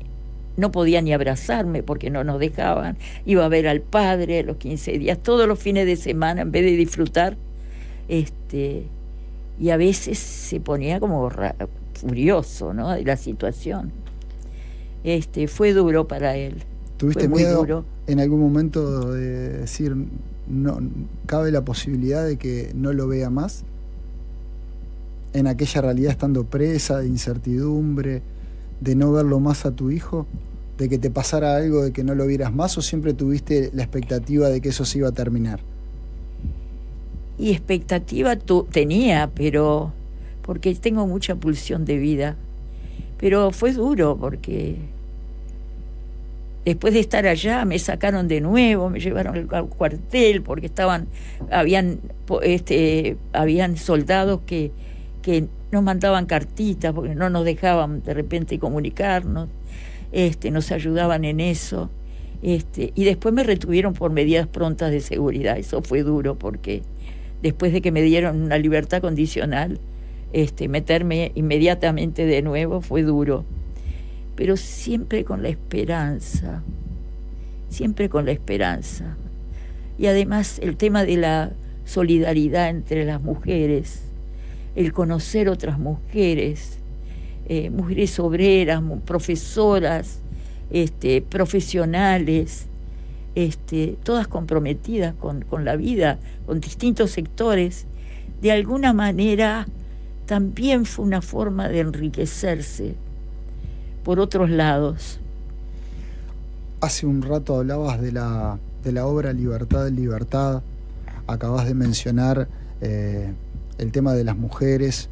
no podía ni abrazarme porque no nos dejaban. Iba a ver al padre a los 15 días, todos los fines de semana, en vez de disfrutar. Y a veces se ponía como furioso, ¿no?, de la situación. Fue duro para él. ¿Tuviste miedo en algún momento de decir, no, cabe la posibilidad de que no lo vea más? En aquella realidad, estando presa, de incertidumbre, de no verlo más a tu hijo, de que te pasara algo, de que no lo vieras más, ¿o siempre tuviste la expectativa de que eso se iba a terminar? Y expectativa tenía, pero porque tengo mucha pulsión de vida. Pero fue duro porque Después de estar allá me sacaron de nuevo, me llevaron al cuartel porque habían soldados que nos mandaban cartitas porque no nos dejaban de repente comunicarnos, nos ayudaban en eso, y después me retuvieron por medidas prontas de seguridad. Eso fue duro porque después de que me dieron una libertad condicional, meterme inmediatamente de nuevo fue duro. Pero siempre con la esperanza, siempre con la esperanza. Y además el tema de la solidaridad entre las mujeres, el conocer otras mujeres, mujeres obreras, profesoras, profesionales, todas comprometidas con la vida, con distintos sectores, de alguna manera también fue una forma de enriquecerse por otros lados. Hace un rato hablabas de la obra Libertad, Libertad. Acabas de mencionar el tema de las mujeres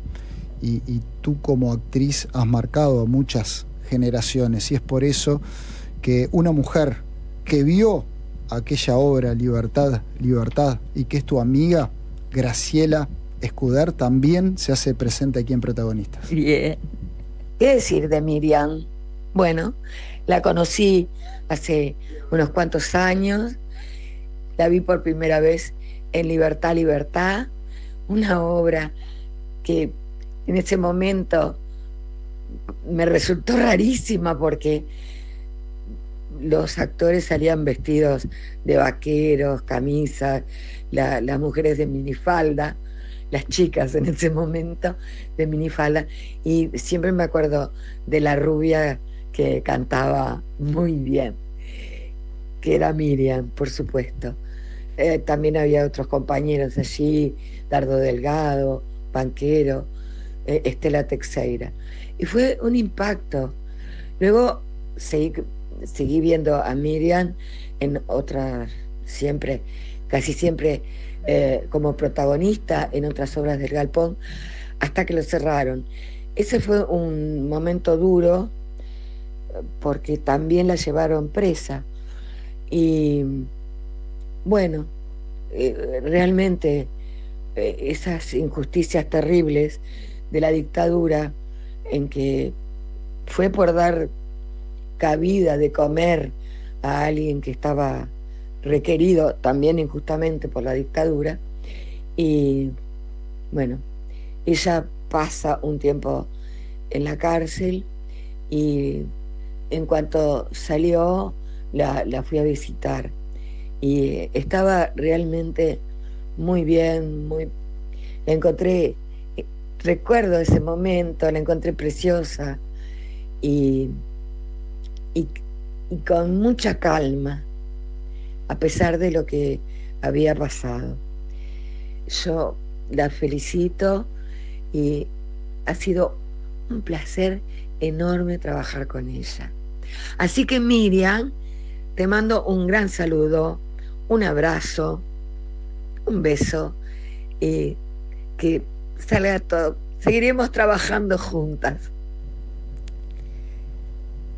y tú como actriz has marcado a muchas generaciones, y es por eso que una mujer que vio aquella obra Libertad, Libertad, y que es tu amiga, Graciela Escuder, también se hace presente aquí en Protagonistas. Bien. ¿Qué decir de Miriam? Bueno, la conocí hace unos cuantos años, la vi por primera vez en Libertad, Libertad, una obra que en ese momento me resultó rarísima porque los actores salían vestidos de vaqueros, camisas, las mujeres de minifalda, las chicas en ese momento de minifalda, y siempre me acuerdo de la rubia que cantaba muy bien, que era Miriam, por supuesto. También había otros compañeros allí, Dardo Delgado, Banquero, Estela Teixeira, y fue un impacto. Luego seguí viendo a Miriam en otras, casi siempre como protagonista en otras obras del Galpón, hasta que lo cerraron. Ese fue un momento duro porque también la llevaron presa, y bueno, realmente esas injusticias terribles de la dictadura, en que fue por dar cabida de comer a alguien que estaba requerido también injustamente por la dictadura. Y bueno, ella pasa un tiempo en la cárcel, y en cuanto salió la fui a visitar, y estaba realmente muy bien, la encontré, recuerdo ese momento, la encontré preciosa y con mucha calma, a pesar de lo que había pasado. Yo la felicito y ha sido un placer enorme trabajar con ella. Así que Miriam, te mando un gran saludo, un abrazo, un beso, y que salga todo. Seguiremos trabajando juntas.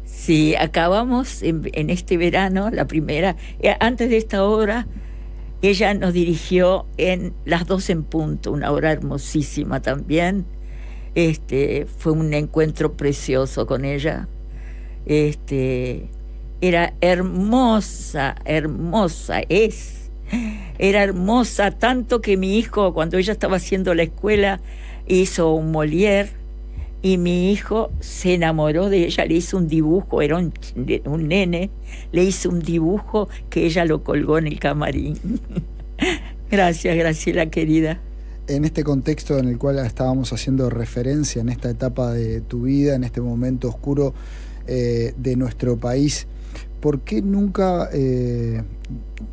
Sí, acabamos en este verano, la primera, antes de esta obra, ella nos dirigió en Las 2 en punto, una obra hermosísima también. Fue un encuentro precioso con ella. Era hermosa, era hermosa, tanto que mi hijo, cuando ella estaba haciendo la escuela, hizo un Molière, y mi hijo se enamoró de ella, le hizo un dibujo, era un nene, le hizo un dibujo que ella lo colgó en el camarín. Gracias, Graciela querida. En este contexto en el cual estábamos haciendo referencia, en esta etapa de tu vida, en este momento oscuro de nuestro país, ¿por qué nunca,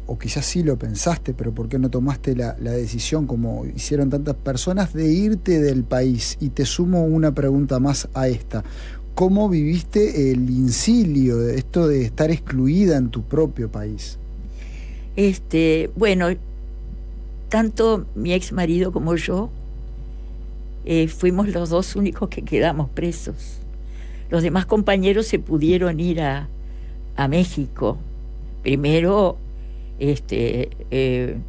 o quizás sí lo pensaste, pero por qué no tomaste la decisión, como hicieron tantas personas, de irte del país? Y te sumo una pregunta más a esta. ¿Cómo viviste el incilio, esto de estar excluida en tu propio país? Bueno, tanto mi ex marido como yo fuimos los dos únicos que quedamos presos. Los demás compañeros se pudieron ir a a México. Primero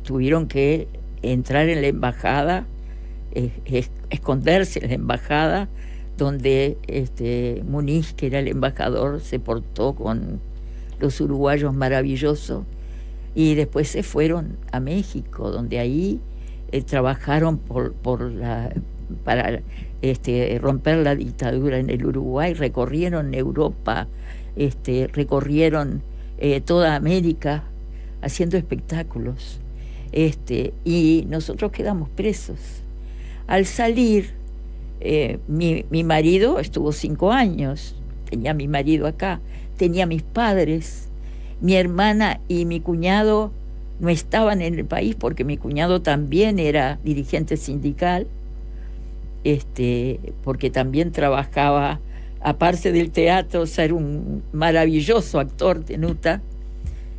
tuvieron que entrar en la embajada, esconderse en la embajada, donde Muniz, que era el embajador, se portó con los uruguayos maravillosos, y después se fueron a México, donde ahí trabajaron para romper la dictadura en el Uruguay, recorrieron Europa, recorrieron toda América haciendo espectáculos, y nosotros quedamos presos. Al salir, mi marido estuvo 5 años, tenía a mi marido acá, tenía a mis padres, mi hermana y mi cuñado no estaban en el país porque mi cuñado también era dirigente sindical, porque también trabajaba, aparte del teatro, ser un maravilloso actor, Tenuta,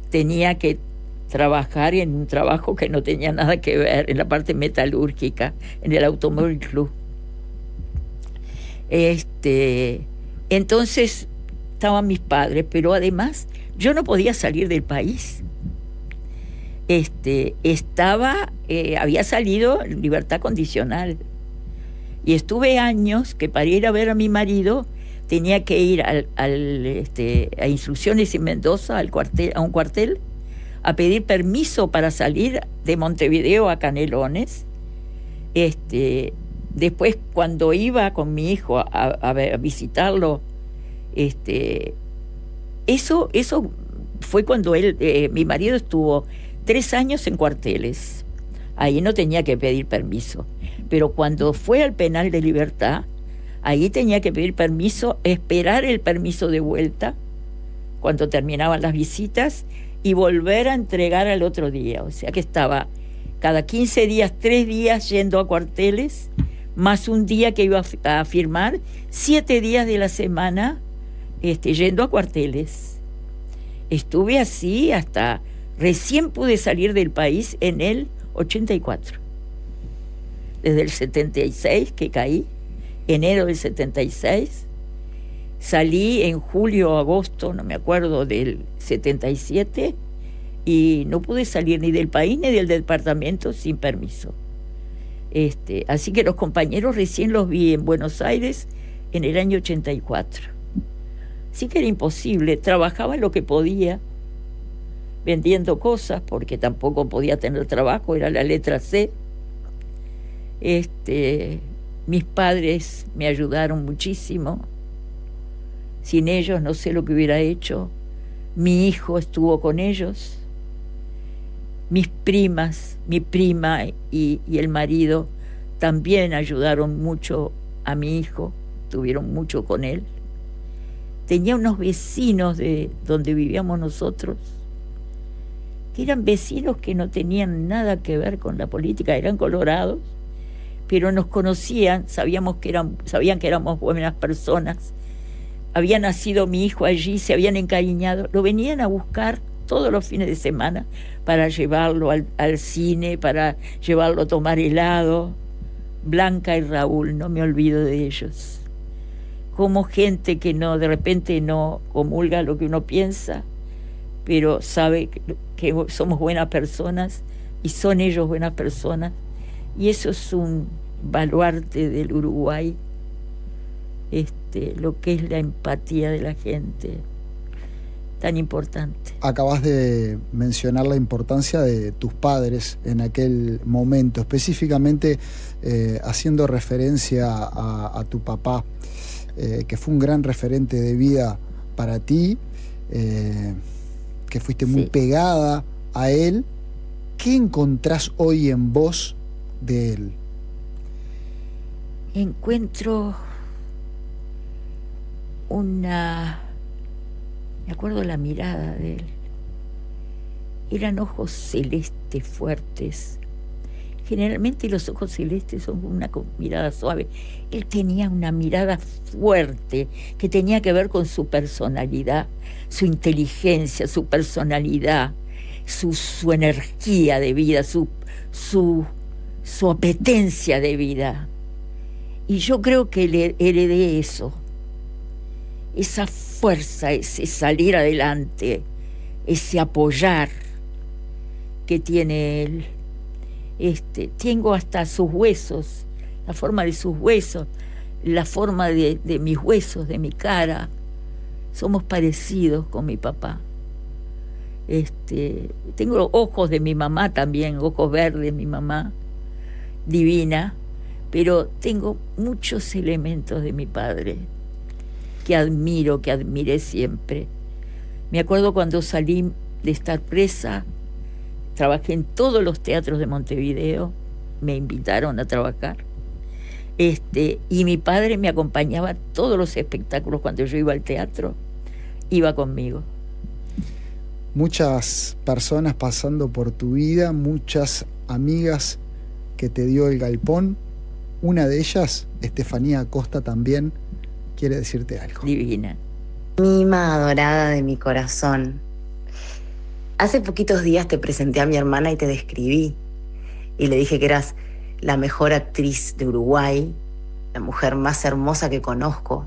tenía que trabajar en un trabajo que no tenía nada que ver, en la parte metalúrgica, en el Automóvil Club. Entonces estaban mis padres, pero además yo no podía salir del país. Había salido en libertad condicional, y estuve años que para ir a ver a mi marido tenía que ir a Instrucciones en Mendoza, a un cuartel, a pedir permiso para salir de Montevideo a Canelones. Después, cuando iba con mi hijo a visitarlo, eso fue cuando mi marido estuvo 3 años en cuarteles. Ahí no tenía que pedir permiso. Pero cuando fue al penal de Libertad, ahí tenía que pedir permiso, esperar el permiso de vuelta cuando terminaban las visitas y volver a entregar al otro día. O sea que estaba cada 15 días, 3 días yendo a cuarteles, más un día que iba a firmar, 7 días de la semana yendo a cuarteles. Estuve así hasta recién pude salir del país en el 84. Desde el 76 que caí, enero del 76, salí en julio o agosto, no me acuerdo, del 77, y no pude salir ni del país ni del departamento sin permiso. Así que los compañeros recién los vi en Buenos Aires en el año 84. Sí que era imposible, trabajaba en lo que podía, vendiendo cosas, porque tampoco podía tener trabajo, era la letra C. Mis padres me ayudaron muchísimo. Sin ellos no sé lo que hubiera hecho. Mi hijo estuvo con ellos. Mis primas, mi prima y el marido también ayudaron mucho a mi hijo, tuvieron mucho con él. Tenía unos vecinos de donde vivíamos nosotros, que eran vecinos que no tenían nada que ver con la política, eran colorados, pero nos conocían, sabían que éramos buenas personas. Había nacido mi hijo allí, se habían encariñado, lo venían a buscar todos los fines de semana para llevarlo al cine, para llevarlo a tomar helado. Blanca y Raúl, no me olvido de ellos. Como gente que de repente no comulga lo que uno piensa, pero sabe que somos buenas personas y son ellos buenas personas. Y eso es un baluarte del Uruguay, lo que es la empatía de la gente, tan importante. Acabas de mencionar la importancia de tus padres en aquel momento, específicamente haciendo referencia a tu papá, que fue un gran referente de vida para ti, que fuiste muy pegada a él. ¿Qué encontrás hoy en vos de él? Encuentro me acuerdo la mirada de él. Eran ojos celestes fuertes. Generalmente los ojos celestes son una mirada suave. Él tenía una mirada fuerte que tenía que ver con su personalidad, su inteligencia, su personalidad, su energía de vida, su apetencia de vida. Y yo creo que le heredé eso. esa fuerza, ese salir adelante, ese apoyar que tiene él. Tengo hasta sus huesos, la forma de sus huesos, la forma de mis huesos, de mi cara. Somos parecidos con mi papá. Tengo los ojos de mi mamá también, ojos verdes, mi mamá, divina, pero tengo muchos elementos de mi padre que admiro, que admiré siempre. Me acuerdo cuando salí de estar presa, trabajé en todos los teatros de Montevideo, me invitaron a trabajar, y mi padre me acompañaba a todos los espectáculos. Cuando yo iba al teatro, iba conmigo. Muchas personas pasando por tu vida, muchas amigas que te dio el galpón. Una de ellas, Estefanía Acosta, también quiere decirte algo. Divina. Mima adorada de mi corazón. Hace poquitos días te presenté a mi hermana y te describí. Y le dije que eras la mejor actriz de Uruguay, la mujer más hermosa que conozco.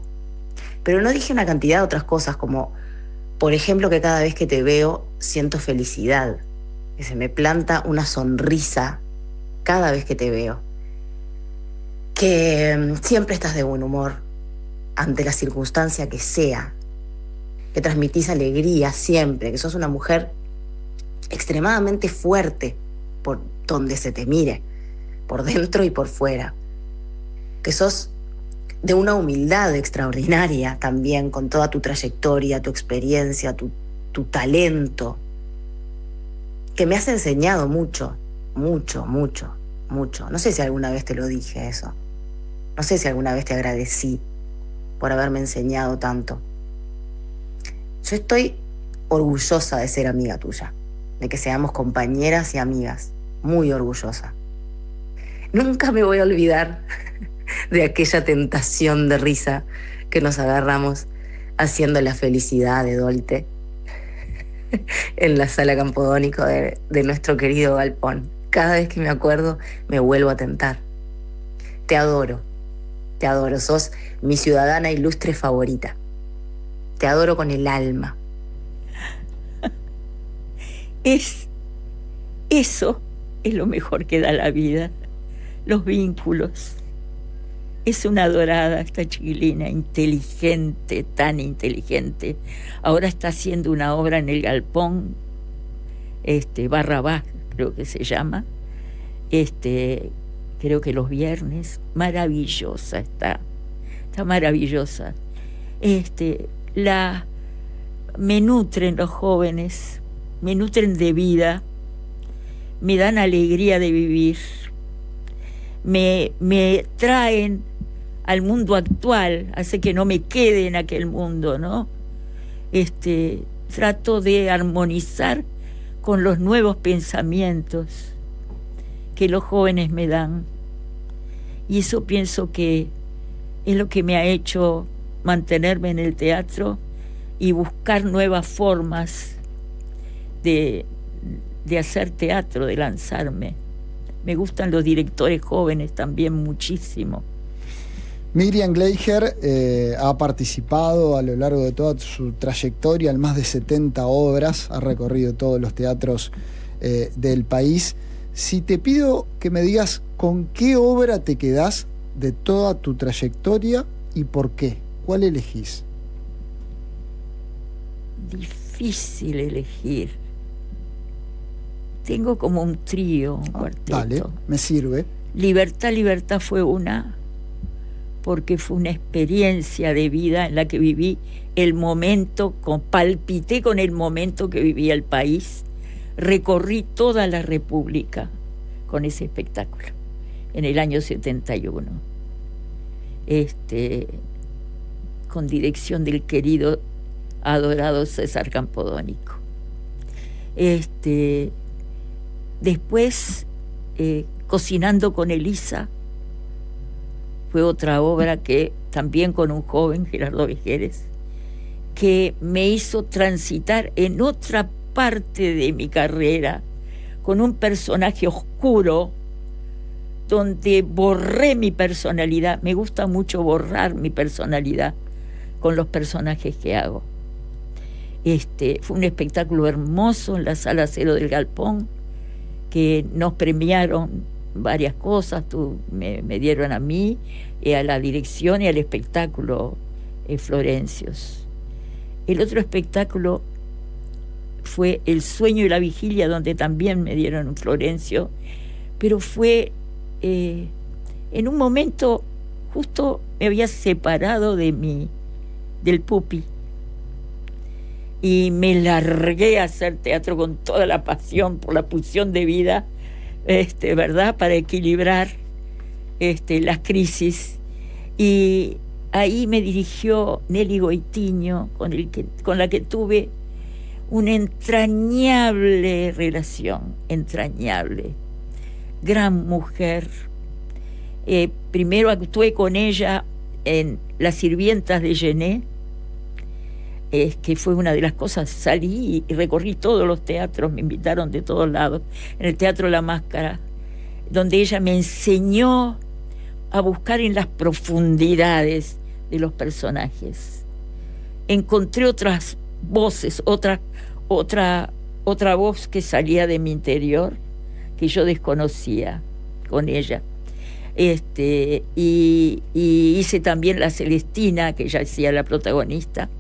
Pero no dije una cantidad de otras cosas, como, por ejemplo, que cada vez que te veo siento felicidad, que se me planta una sonrisa cada vez que te veo, que siempre estás de buen humor ante la circunstancia que sea, que transmitís alegría siempre, que sos una mujer extremadamente fuerte por donde se te mire, por dentro y por fuera, que sos de una humildad extraordinaria también, con toda tu trayectoria, tu experiencia, tu talento, que me has enseñado mucho, mucho, mucho, mucho. No sé si alguna vez te lo dije eso. No sé si alguna vez te agradecí por haberme enseñado tanto. Yo estoy orgullosa de ser amiga tuya, de que seamos compañeras y amigas, muy orgullosa. Nunca me voy a olvidar de aquella tentación de risa que nos agarramos haciendo la felicidad de Dolte en la sala Campodónico de nuestro querido galpón. Cada vez que me acuerdo me vuelvo a tentar. Te adoro, sos mi ciudadana ilustre favorita. Te adoro con el alma. Eso es lo mejor que da la vida, los vínculos. Es una adorada esta chiquilina, inteligente, tan inteligente. Ahora está haciendo una obra en el galpón, Barrabás, creo que se llama. Creo que los viernes. Maravillosa está maravillosa. Me nutren los jóvenes, me nutren de vida, me dan alegría de vivir, me traen al mundo actual, hace que no me quede en aquel mundo, ¿no? Trato de armonizar con los nuevos pensamientos que los jóvenes me dan. Y eso pienso que es lo que me ha hecho mantenerme en el teatro y buscar nuevas formas de hacer teatro, de lanzarme. Me gustan los directores jóvenes también muchísimo. Miriam Gleijer ha participado a lo largo de toda su trayectoria en más de 70 obras, ha recorrido todos los teatros del país. Si te pido que me digas con qué obra te quedás de toda tu trayectoria y por qué, ¿cuál elegís? Difícil elegir. Tengo como un trío, un cuarteto. Dale, me sirve. Libertad, Libertad fue una, porque fue una experiencia de vida en la que viví el momento, palpité con el momento que vivía el país. Recorrí toda la República con ese espectáculo en el año 71. Con dirección del querido, adorado César Campodónico. Después, Cocinando con Elisa, fue otra obra que también con un joven, Gerardo Vejeres, que me hizo transitar en otra parte de mi carrera, con un personaje oscuro, donde borré mi personalidad. Me gusta mucho borrar mi personalidad con los personajes que hago. Fue un espectáculo hermoso en la Sala Cero del Galpón, que nos premiaron varias cosas, me dieron a mí, a la dirección y al espectáculo Florencios. El otro espectáculo fue El Sueño y la Vigilia, donde también me dieron un Florencio, pero fue en un momento, justo me había separado del Pupi, y me largué a hacer teatro con toda la pasión por la pulsión de vida, ¿verdad?, para equilibrar las crisis. Y ahí me dirigió Nelly Goitiño, con la que tuve una entrañable relación, entrañable. Gran mujer. Primero actué con ella en Las Sirvientas de Genet, que fue una de las cosas. Salí y recorrí todos los teatros, me invitaron de todos lados, en el Teatro La Máscara, donde ella me enseñó a buscar en las profundidades de los personajes. Encontré otras voces, otra voz que salía de mi interior, que yo desconocía con ella. Y hice también La Celestina, que ella hacía la protagonista,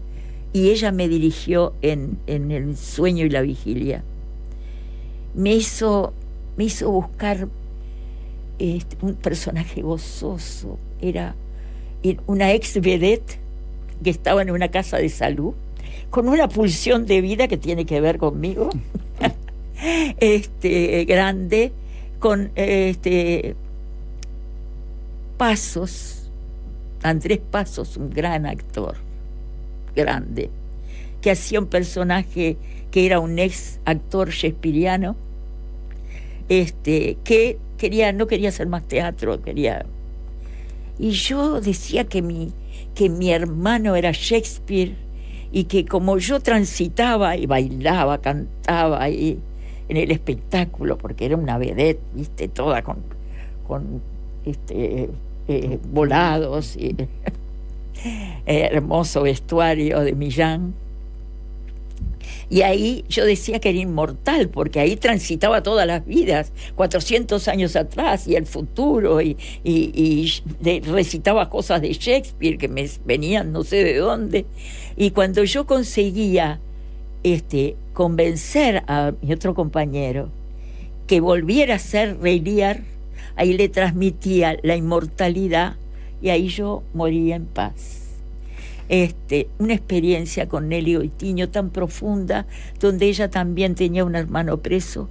y ella me dirigió en El Sueño y la Vigilia. Me hizo buscar un personaje gozoso. Era una ex vedette que estaba en una casa de salud, con una pulsión de vida que tiene que ver conmigo, grande, con Pasos, Andrés Pasos, un gran actor, grande, que hacía un personaje que era un ex actor shakespeariano, que no quería hacer más teatro, y yo decía que mi hermano era Shakespeare, y que como yo transitaba y bailaba, cantaba ahí en el espectáculo, porque era una vedette, viste, toda con volados y hermoso vestuario de Millán, y ahí yo decía que era inmortal, porque ahí transitaba todas las vidas, 400 años atrás y el futuro, y recitaba cosas de Shakespeare que me venían no sé de dónde. Y cuando yo conseguía convencer a mi otro compañero que volviera a ser Rey Lear, ahí le transmitía la inmortalidad, y ahí yo moría en paz. Una experiencia con Nelly Goitiño tan profunda, donde ella también tenía un hermano preso,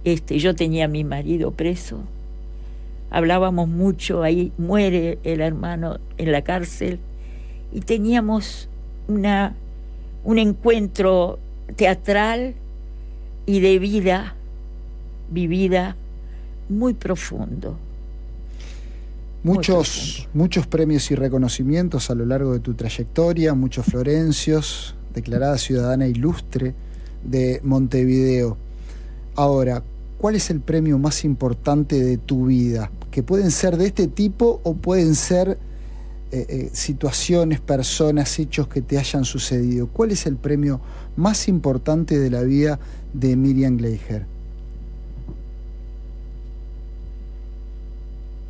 yo tenía a mi marido preso, hablábamos mucho, ahí muere el hermano en la cárcel, y teníamos un encuentro teatral y de vida vivida muy profundo. Muchos premios y reconocimientos a lo largo de tu trayectoria, muchos Florencios, declarada ciudadana ilustre de Montevideo. Ahora, ¿cuál es el premio más importante de tu vida? Que pueden ser de este tipo o pueden ser situaciones, personas, hechos que te hayan sucedido. ¿Cuál es el premio más importante de la vida de Miriam Gleijer?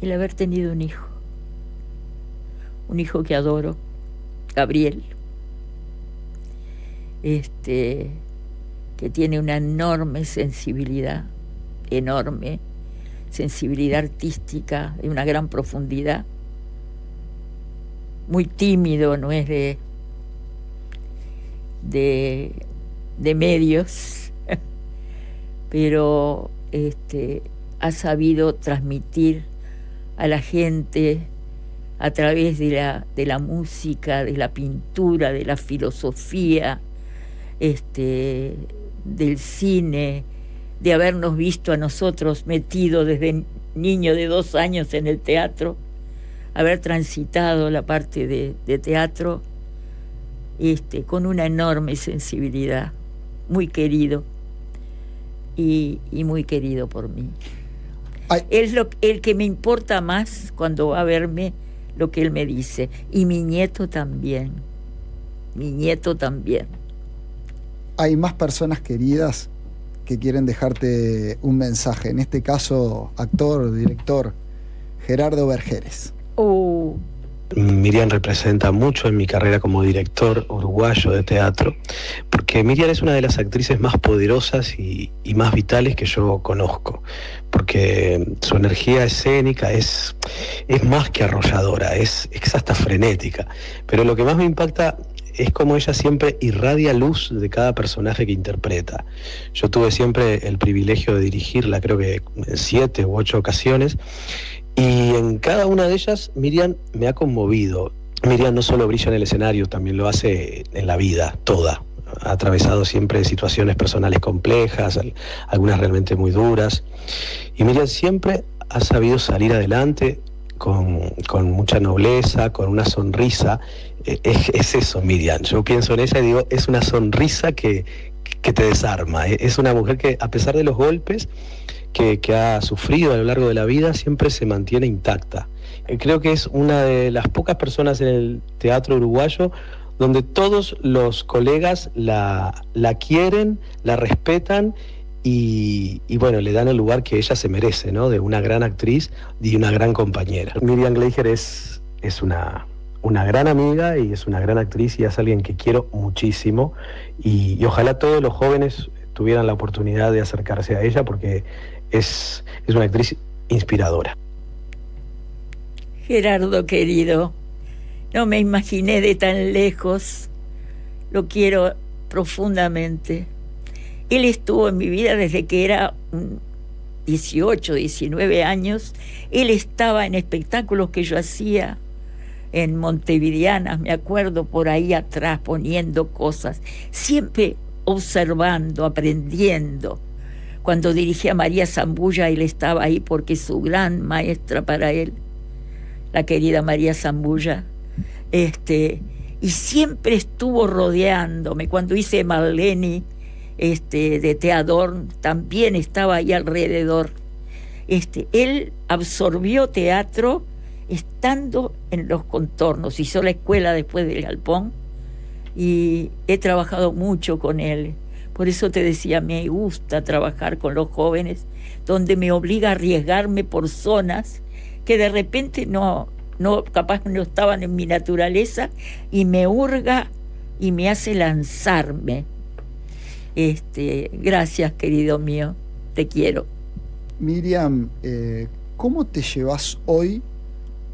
El haber tenido un hijo que adoro, Gabriel, que tiene una enorme sensibilidad artística, de una gran profundidad, muy tímido, no es de medios, pero ha sabido transmitir a la gente a través de la música, de la pintura, de la filosofía, del cine, de habernos visto a nosotros metidos desde niño de 2 años en el teatro, haber transitado la parte de teatro, con una enorme sensibilidad, muy querido y muy querido por mí. Es el que me importa más cuando va a verme lo que él me dice. Y mi nieto también. Mi nieto también. Hay más personas queridas que quieren dejarte un mensaje. En este caso, actor, director, Gerardo Bergeres. Miriam representa mucho en mi carrera como director uruguayo de teatro, porque Miriam es una de las actrices más poderosas y más vitales que yo conozco, porque su energía escénica es más que arrolladora, es hasta frenética, pero lo que más me impacta es como ella siempre irradia luz de cada personaje que interpreta. Yo tuve siempre el privilegio de dirigirla, creo que en 7 u 8 ocasiones, y en cada una de ellas Miriam me ha conmovido. Miriam no solo brilla en el escenario, también lo hace en la vida, toda. Ha atravesado siempre situaciones personales complejas, algunas realmente muy duras. Y Miriam siempre ha sabido salir adelante con mucha nobleza, con una sonrisa. Es eso, Miriam. Yo pienso en ella y digo, es una sonrisa que te desarma. Es una mujer que, a pesar de los golpes que ha sufrido a lo largo de la vida, siempre se mantiene intacta. Creo que es una de las pocas personas en el teatro uruguayo donde todos los colegas la quieren, la respetan y bueno, le dan el lugar que ella se merece, ¿no? De una gran actriz y una gran compañera. Miriam Gleijer es una gran amiga y es una gran actriz y es alguien que quiero muchísimo y ojalá todos los jóvenes tuvieran la oportunidad de acercarse a ella porque es una actriz inspiradora. Gerardo querido, no me imaginé de tan lejos, lo quiero profundamente. Él estuvo en mi vida desde que era 18, 19 años, él estaba en espectáculos que yo hacía en Montevideanas, me acuerdo, por ahí atrás poniendo cosas, siempre observando, aprendiendo. Cuando dirigía a María Zambulla, él estaba ahí porque es su gran maestra para él, la querida María Zambulla. Y siempre estuvo rodeándome. Cuando hice Marlene de Teador, también estaba ahí alrededor. Él absorbió teatro estando en los contornos. Hizo la escuela después del Galpón y he trabajado mucho con él. Por eso te decía, me gusta trabajar con los jóvenes, donde me obliga a arriesgarme por zonas que de repente capaz no estaban en mi naturaleza y me hurga y me hace lanzarme. Gracias, querido mío, te quiero. Miriam, ¿cómo te llevas hoy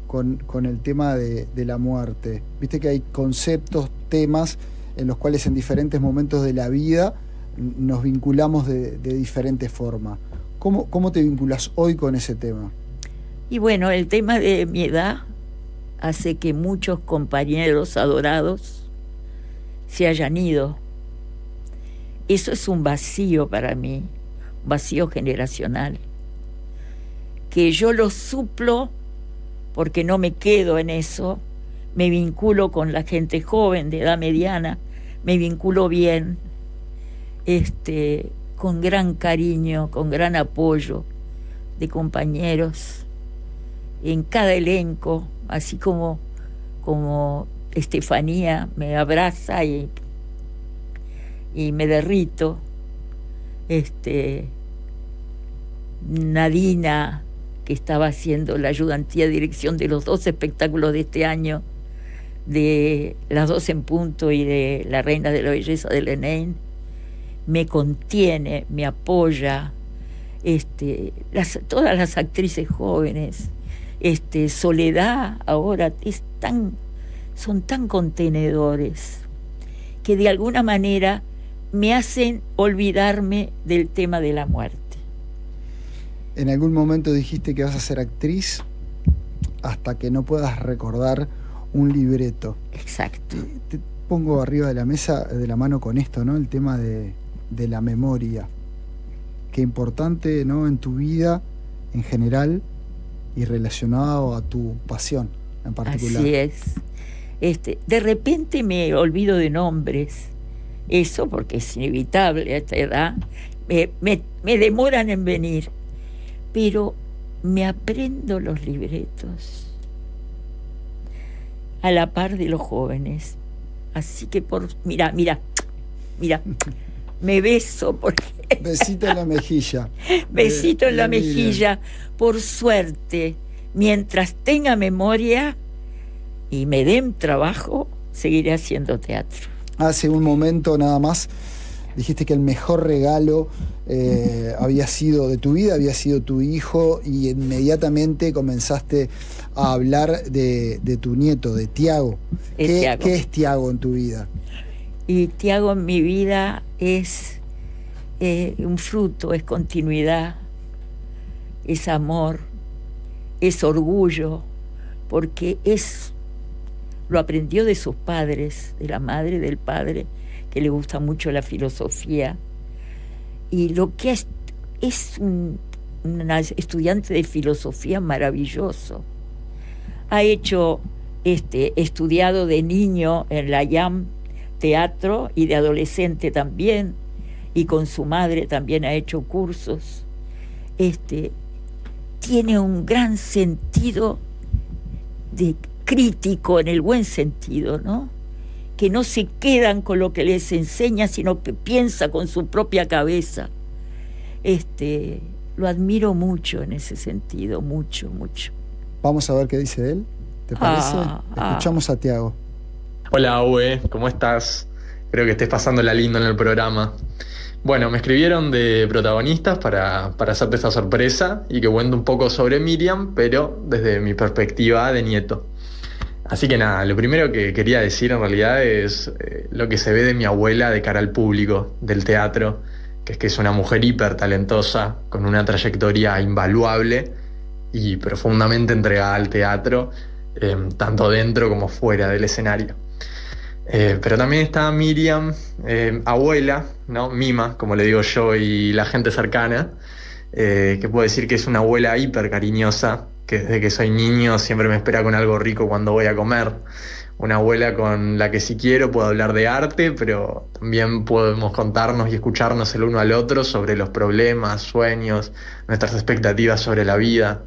con el tema de la muerte? Viste que hay conceptos, temas en los cuales en diferentes momentos de la vida nos vinculamos de diferente forma. ¿Cómo te vinculas hoy con ese tema? Y bueno, el tema de mi edad hace que muchos compañeros adorados se hayan ido. Eso es un vacío para mí, un vacío generacional, que yo lo suplo porque no me quedo en eso, me vinculo con la gente joven de edad mediana, me vinculo bien, con gran cariño, con gran apoyo de compañeros en cada elenco, así como Estefanía me abraza y me derrito. Nadina, que estaba haciendo la ayudantía de dirección de los 2 espectáculos de este año, de Las 2 en Punto y de La Reina de la Belleza de Lenain, me contiene, me apoya. Todas las actrices jóvenes, Soledad ahora son tan contenedores que de alguna manera me hacen olvidarme del tema de la muerte. En algún momento dijiste que vas a ser actriz hasta que no puedas recordar un libreto. Exacto. Te pongo arriba de la mesa, de la mano con esto, ¿no? El tema de la memoria. Qué importante, ¿no? En tu vida en general y relacionado a tu pasión en particular. Así es. De repente me olvido de nombres. Eso porque es inevitable a esta edad. Me demoran en venir. Pero me aprendo los libretos. a la par de los jóvenes. Así que mira, me beso porque... Besito en la mejilla. Besito en la Miriam. mejilla. Por suerte, mientras tenga memoria y me den trabajo, seguiré haciendo teatro. Hace un momento nada más dijiste que el mejor regalo había sido de tu vida, había sido tu hijo, y inmediatamente comenzaste a hablar de tu nieto, de Tiago. Tiago. ¿Qué es Tiago en tu vida? Y Tiago en mi vida es un fruto, es continuidad, es amor, es orgullo, porque lo aprendió de sus padres, de la madre, del padre, que le gusta mucho la filosofía, y lo que es un estudiante de filosofía maravilloso. Ha estudiado de niño en la IAM teatro y de adolescente también, y con su madre también ha hecho cursos. Tiene un gran sentido de crítico, en el buen sentido, ¿no? Que no se quedan con lo que les enseña, sino que piensa con su propia cabeza. Lo admiro mucho en ese sentido, mucho. Vamos a ver qué dice él, ¿te parece? Escuchamos a Tiago. Hola, Uwe, ¿cómo estás? Espero que estés pasándola lindo en el programa. Bueno, me escribieron de protagonistas para hacerte esta sorpresa y que cuente un poco sobre Miriam, pero desde mi perspectiva de nieto. Así que nada, lo primero que quería decir en realidad es lo que se ve de mi abuela de cara al público del teatro, que es una mujer hiper talentosa, con una trayectoria invaluable y profundamente entregada al teatro, tanto dentro como fuera del escenario. Pero también está Miriam, abuela, ¿no? Mima, como le digo yo, y la gente cercana, que puedo decir que es una abuela hiper cariñosa, que desde que soy niño siempre me espera con algo rico cuando voy a comer. Una abuela con la que si quiero puedo hablar de arte, pero también podemos contarnos y escucharnos el uno al otro sobre los problemas, sueños, nuestras expectativas sobre la vida.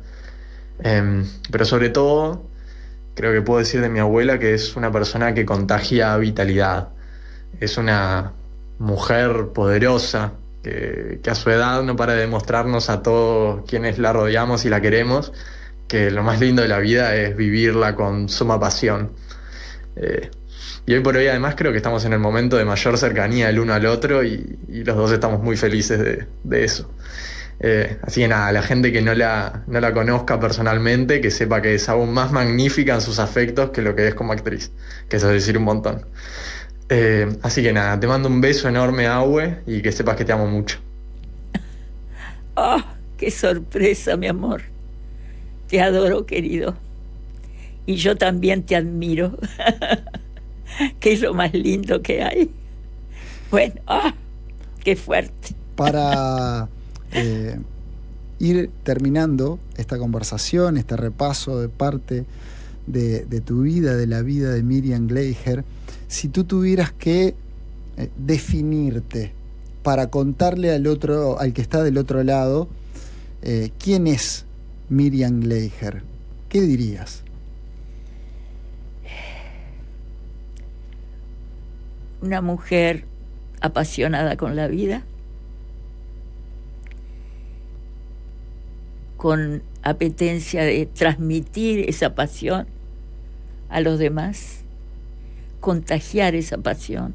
Pero sobre todo, creo que puedo decir de mi abuela que es una persona que contagia vitalidad. Es una mujer poderosa que a su edad no para de demostrarnos a todos quienes la rodeamos y la queremos que lo más lindo de la vida es vivirla con suma pasión. Y hoy por hoy además creo que estamos en el momento de mayor cercanía el uno al otro y los dos estamos muy felices de eso. Así que nada, la gente que no la conozca personalmente, que sepa que es aún más magnífica en sus afectos que lo que es como actriz, que eso es decir un montón. Así que nada, te mando un beso enorme, Aue, y que sepas que te amo mucho. ¡Oh, qué sorpresa, mi amor! Te adoro, querido. Y yo también te admiro. Que es lo más lindo que hay. Bueno, qué fuerte. Para ir terminando esta conversación, este repaso de parte de tu vida, de la vida de Miriam Gleijer, si tú tuvieras que definirte para contarle al que está del otro lado, ¿quién es Miriam Gleijer? ¿Qué dirías? Una mujer apasionada con la vida, con apetencia de transmitir esa pasión a los demás, contagiar esa pasión,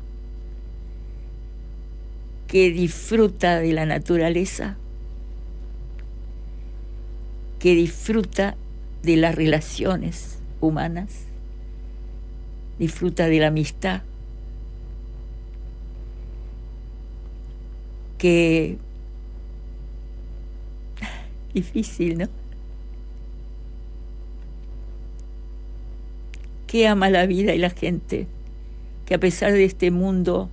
que disfruta de la naturaleza, que disfruta de las relaciones humanas, disfruta de la amistad, que difícil, ¿no? Que ama la vida y la gente, que a pesar de este mundo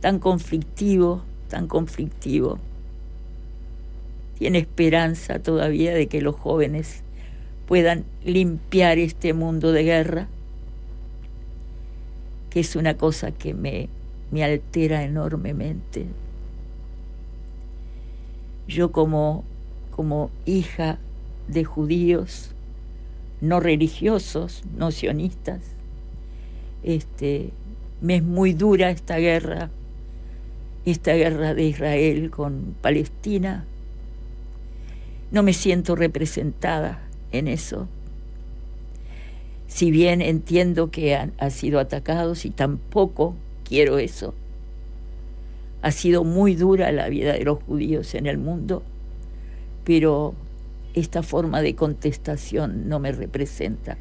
tan conflictivo, tiene esperanza todavía de que los jóvenes puedan limpiar este mundo de guerra, que es una cosa que me altera enormemente. Yo como hija de judíos no religiosos, no sionistas, Me es muy dura esta guerra de Israel con Palestina. No me siento representada en eso. Si bien entiendo que han sido atacados y tampoco quiero eso. Ha sido muy dura la vida de los judíos en el mundo, pero esta forma de contestación no me representa.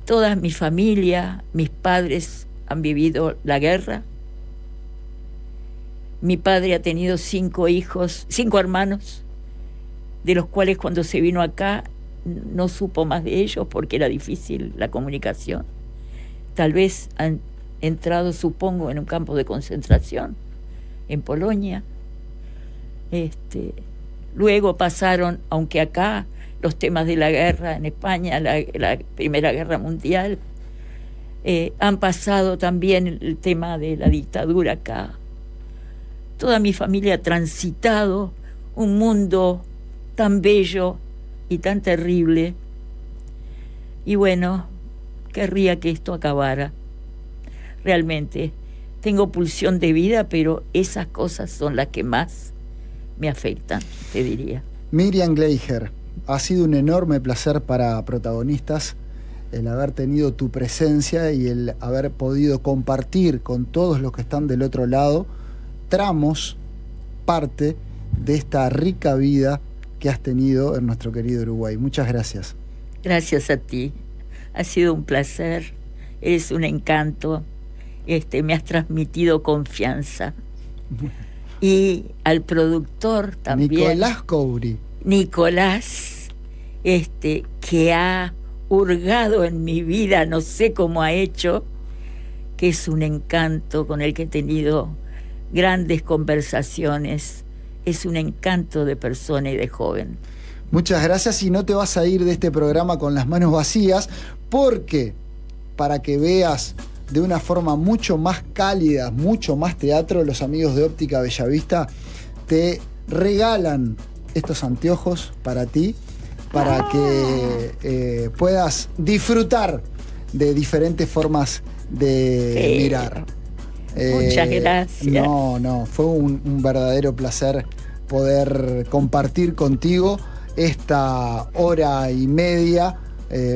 Toda mi familia, mis padres han vivido la guerra. Mi padre ha tenido 5 hermanos, de los cuales cuando se vino acá no supo más de ellos porque era difícil la comunicación. Tal vez han entrado, supongo, en un campo de concentración en Polonia. Luego pasaron, aunque acá los temas de la guerra en España, la Primera Guerra Mundial, han pasado también el tema de la dictadura acá. Toda mi familia ha transitado un mundo tan bello y tan terrible. Y bueno, querría que esto acabara. Realmente, tengo pulsión de vida, pero esas cosas son las que más me afectan, te diría. Miriam Gleijer, ha sido un enorme placer para Protagonistas el haber tenido tu presencia y el haber podido compartir con todos los que están del otro lado tramos, parte de esta rica vida que has tenido en nuestro querido Uruguay. Muchas gracias. Gracias a ti. Ha sido un placer. Eres un encanto. Me has transmitido confianza. Y al productor también. Nicolás Couri. Nicolás, que ha hurgado en mi vida, no sé cómo ha hecho, que es un encanto, con el que he tenido grandes conversaciones. Es un encanto de persona y de joven. Muchas gracias, y no te vas a ir de este programa con las manos vacías, porque para que veas de una forma mucho más cálida, mucho más teatro, los amigos de Óptica Bellavista te regalan estos anteojos para ti, para que puedas disfrutar de diferentes formas de mirar. Muchas gracias. No, fue un verdadero placer poder compartir contigo esta hora y media,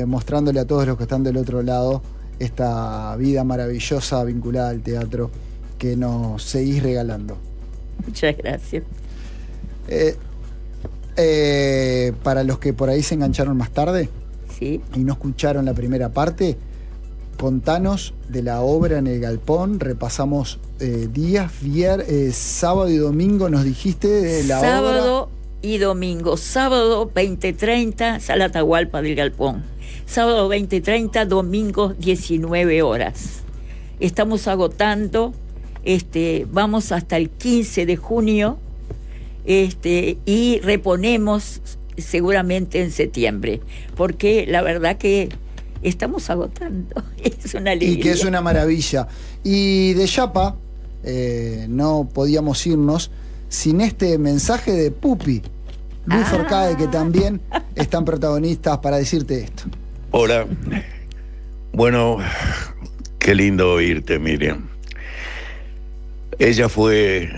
mostrándole a todos los que están del otro lado esta vida maravillosa vinculada al teatro que nos seguís regalando. Muchas gracias. Para los que por ahí se engancharon más tarde, sí, y no escucharon la primera parte, contanos de la obra en el Galpón. Repasamos días, sábado y domingo, nos dijiste de la obra. Sábado y domingo. Sábado 20:30, Sala Atahualpa del Galpón. Sábado 20:30, domingo 19 horas. Estamos agotando, vamos hasta el 15 de junio, y reponemos seguramente en septiembre, porque la verdad que estamos agotando. Es una alegría. Y que es una maravilla. Y de Yapa, no podíamos irnos sin este mensaje de Pupi, Luis Forcade, que también están protagonistas para decirte esto. Hola. Bueno, qué lindo oírte, Miriam. Ella fue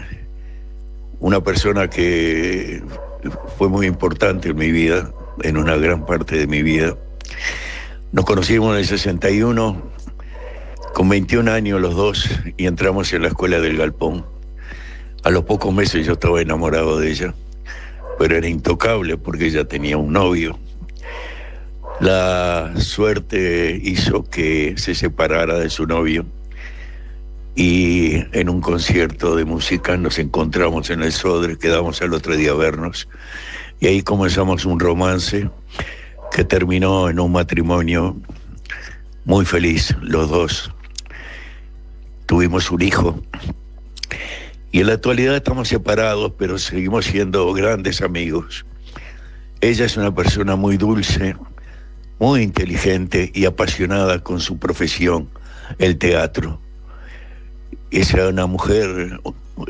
una persona que fue muy importante en mi vida, en una gran parte de mi vida. Nos conocimos en el 61, con 21 años los dos, y entramos en la escuela del Galpón. A los pocos meses yo estaba enamorado de ella, pero era intocable porque ella tenía un novio. La suerte hizo que se separara de su novio, y en un concierto de música nos encontramos en el Sodre, quedamos al otro día a vernos, y ahí comenzamos un romance que terminó en un matrimonio muy feliz, los dos. Tuvimos un hijo, y en la actualidad estamos separados, pero seguimos siendo grandes amigos. Ella es una persona muy dulce, muy inteligente y apasionada con su profesión, el teatro. Es una mujer,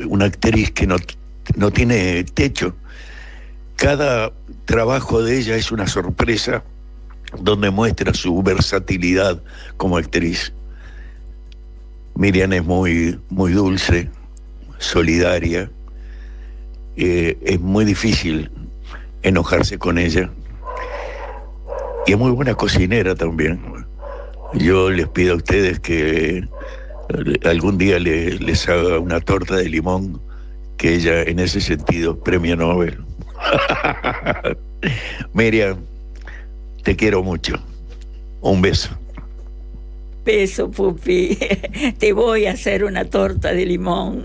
una actriz que no tiene techo. Cada trabajo de ella es una sorpresa donde muestra su versatilidad como actriz. Miriam es muy, muy dulce, solidaria. Es muy difícil enojarse con ella. Y es muy buena cocinera también. Yo les pido a ustedes que algún día les haga una torta de limón, que ella en ese sentido premio Nobel. Miriam, te quiero mucho. Un beso. Beso, Pupi. Te voy a hacer una torta de limón.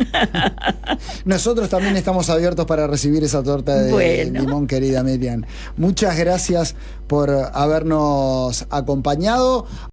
Nosotros también estamos abiertos para recibir esa torta de limón, querida Miriam. Muchas gracias por habernos acompañado.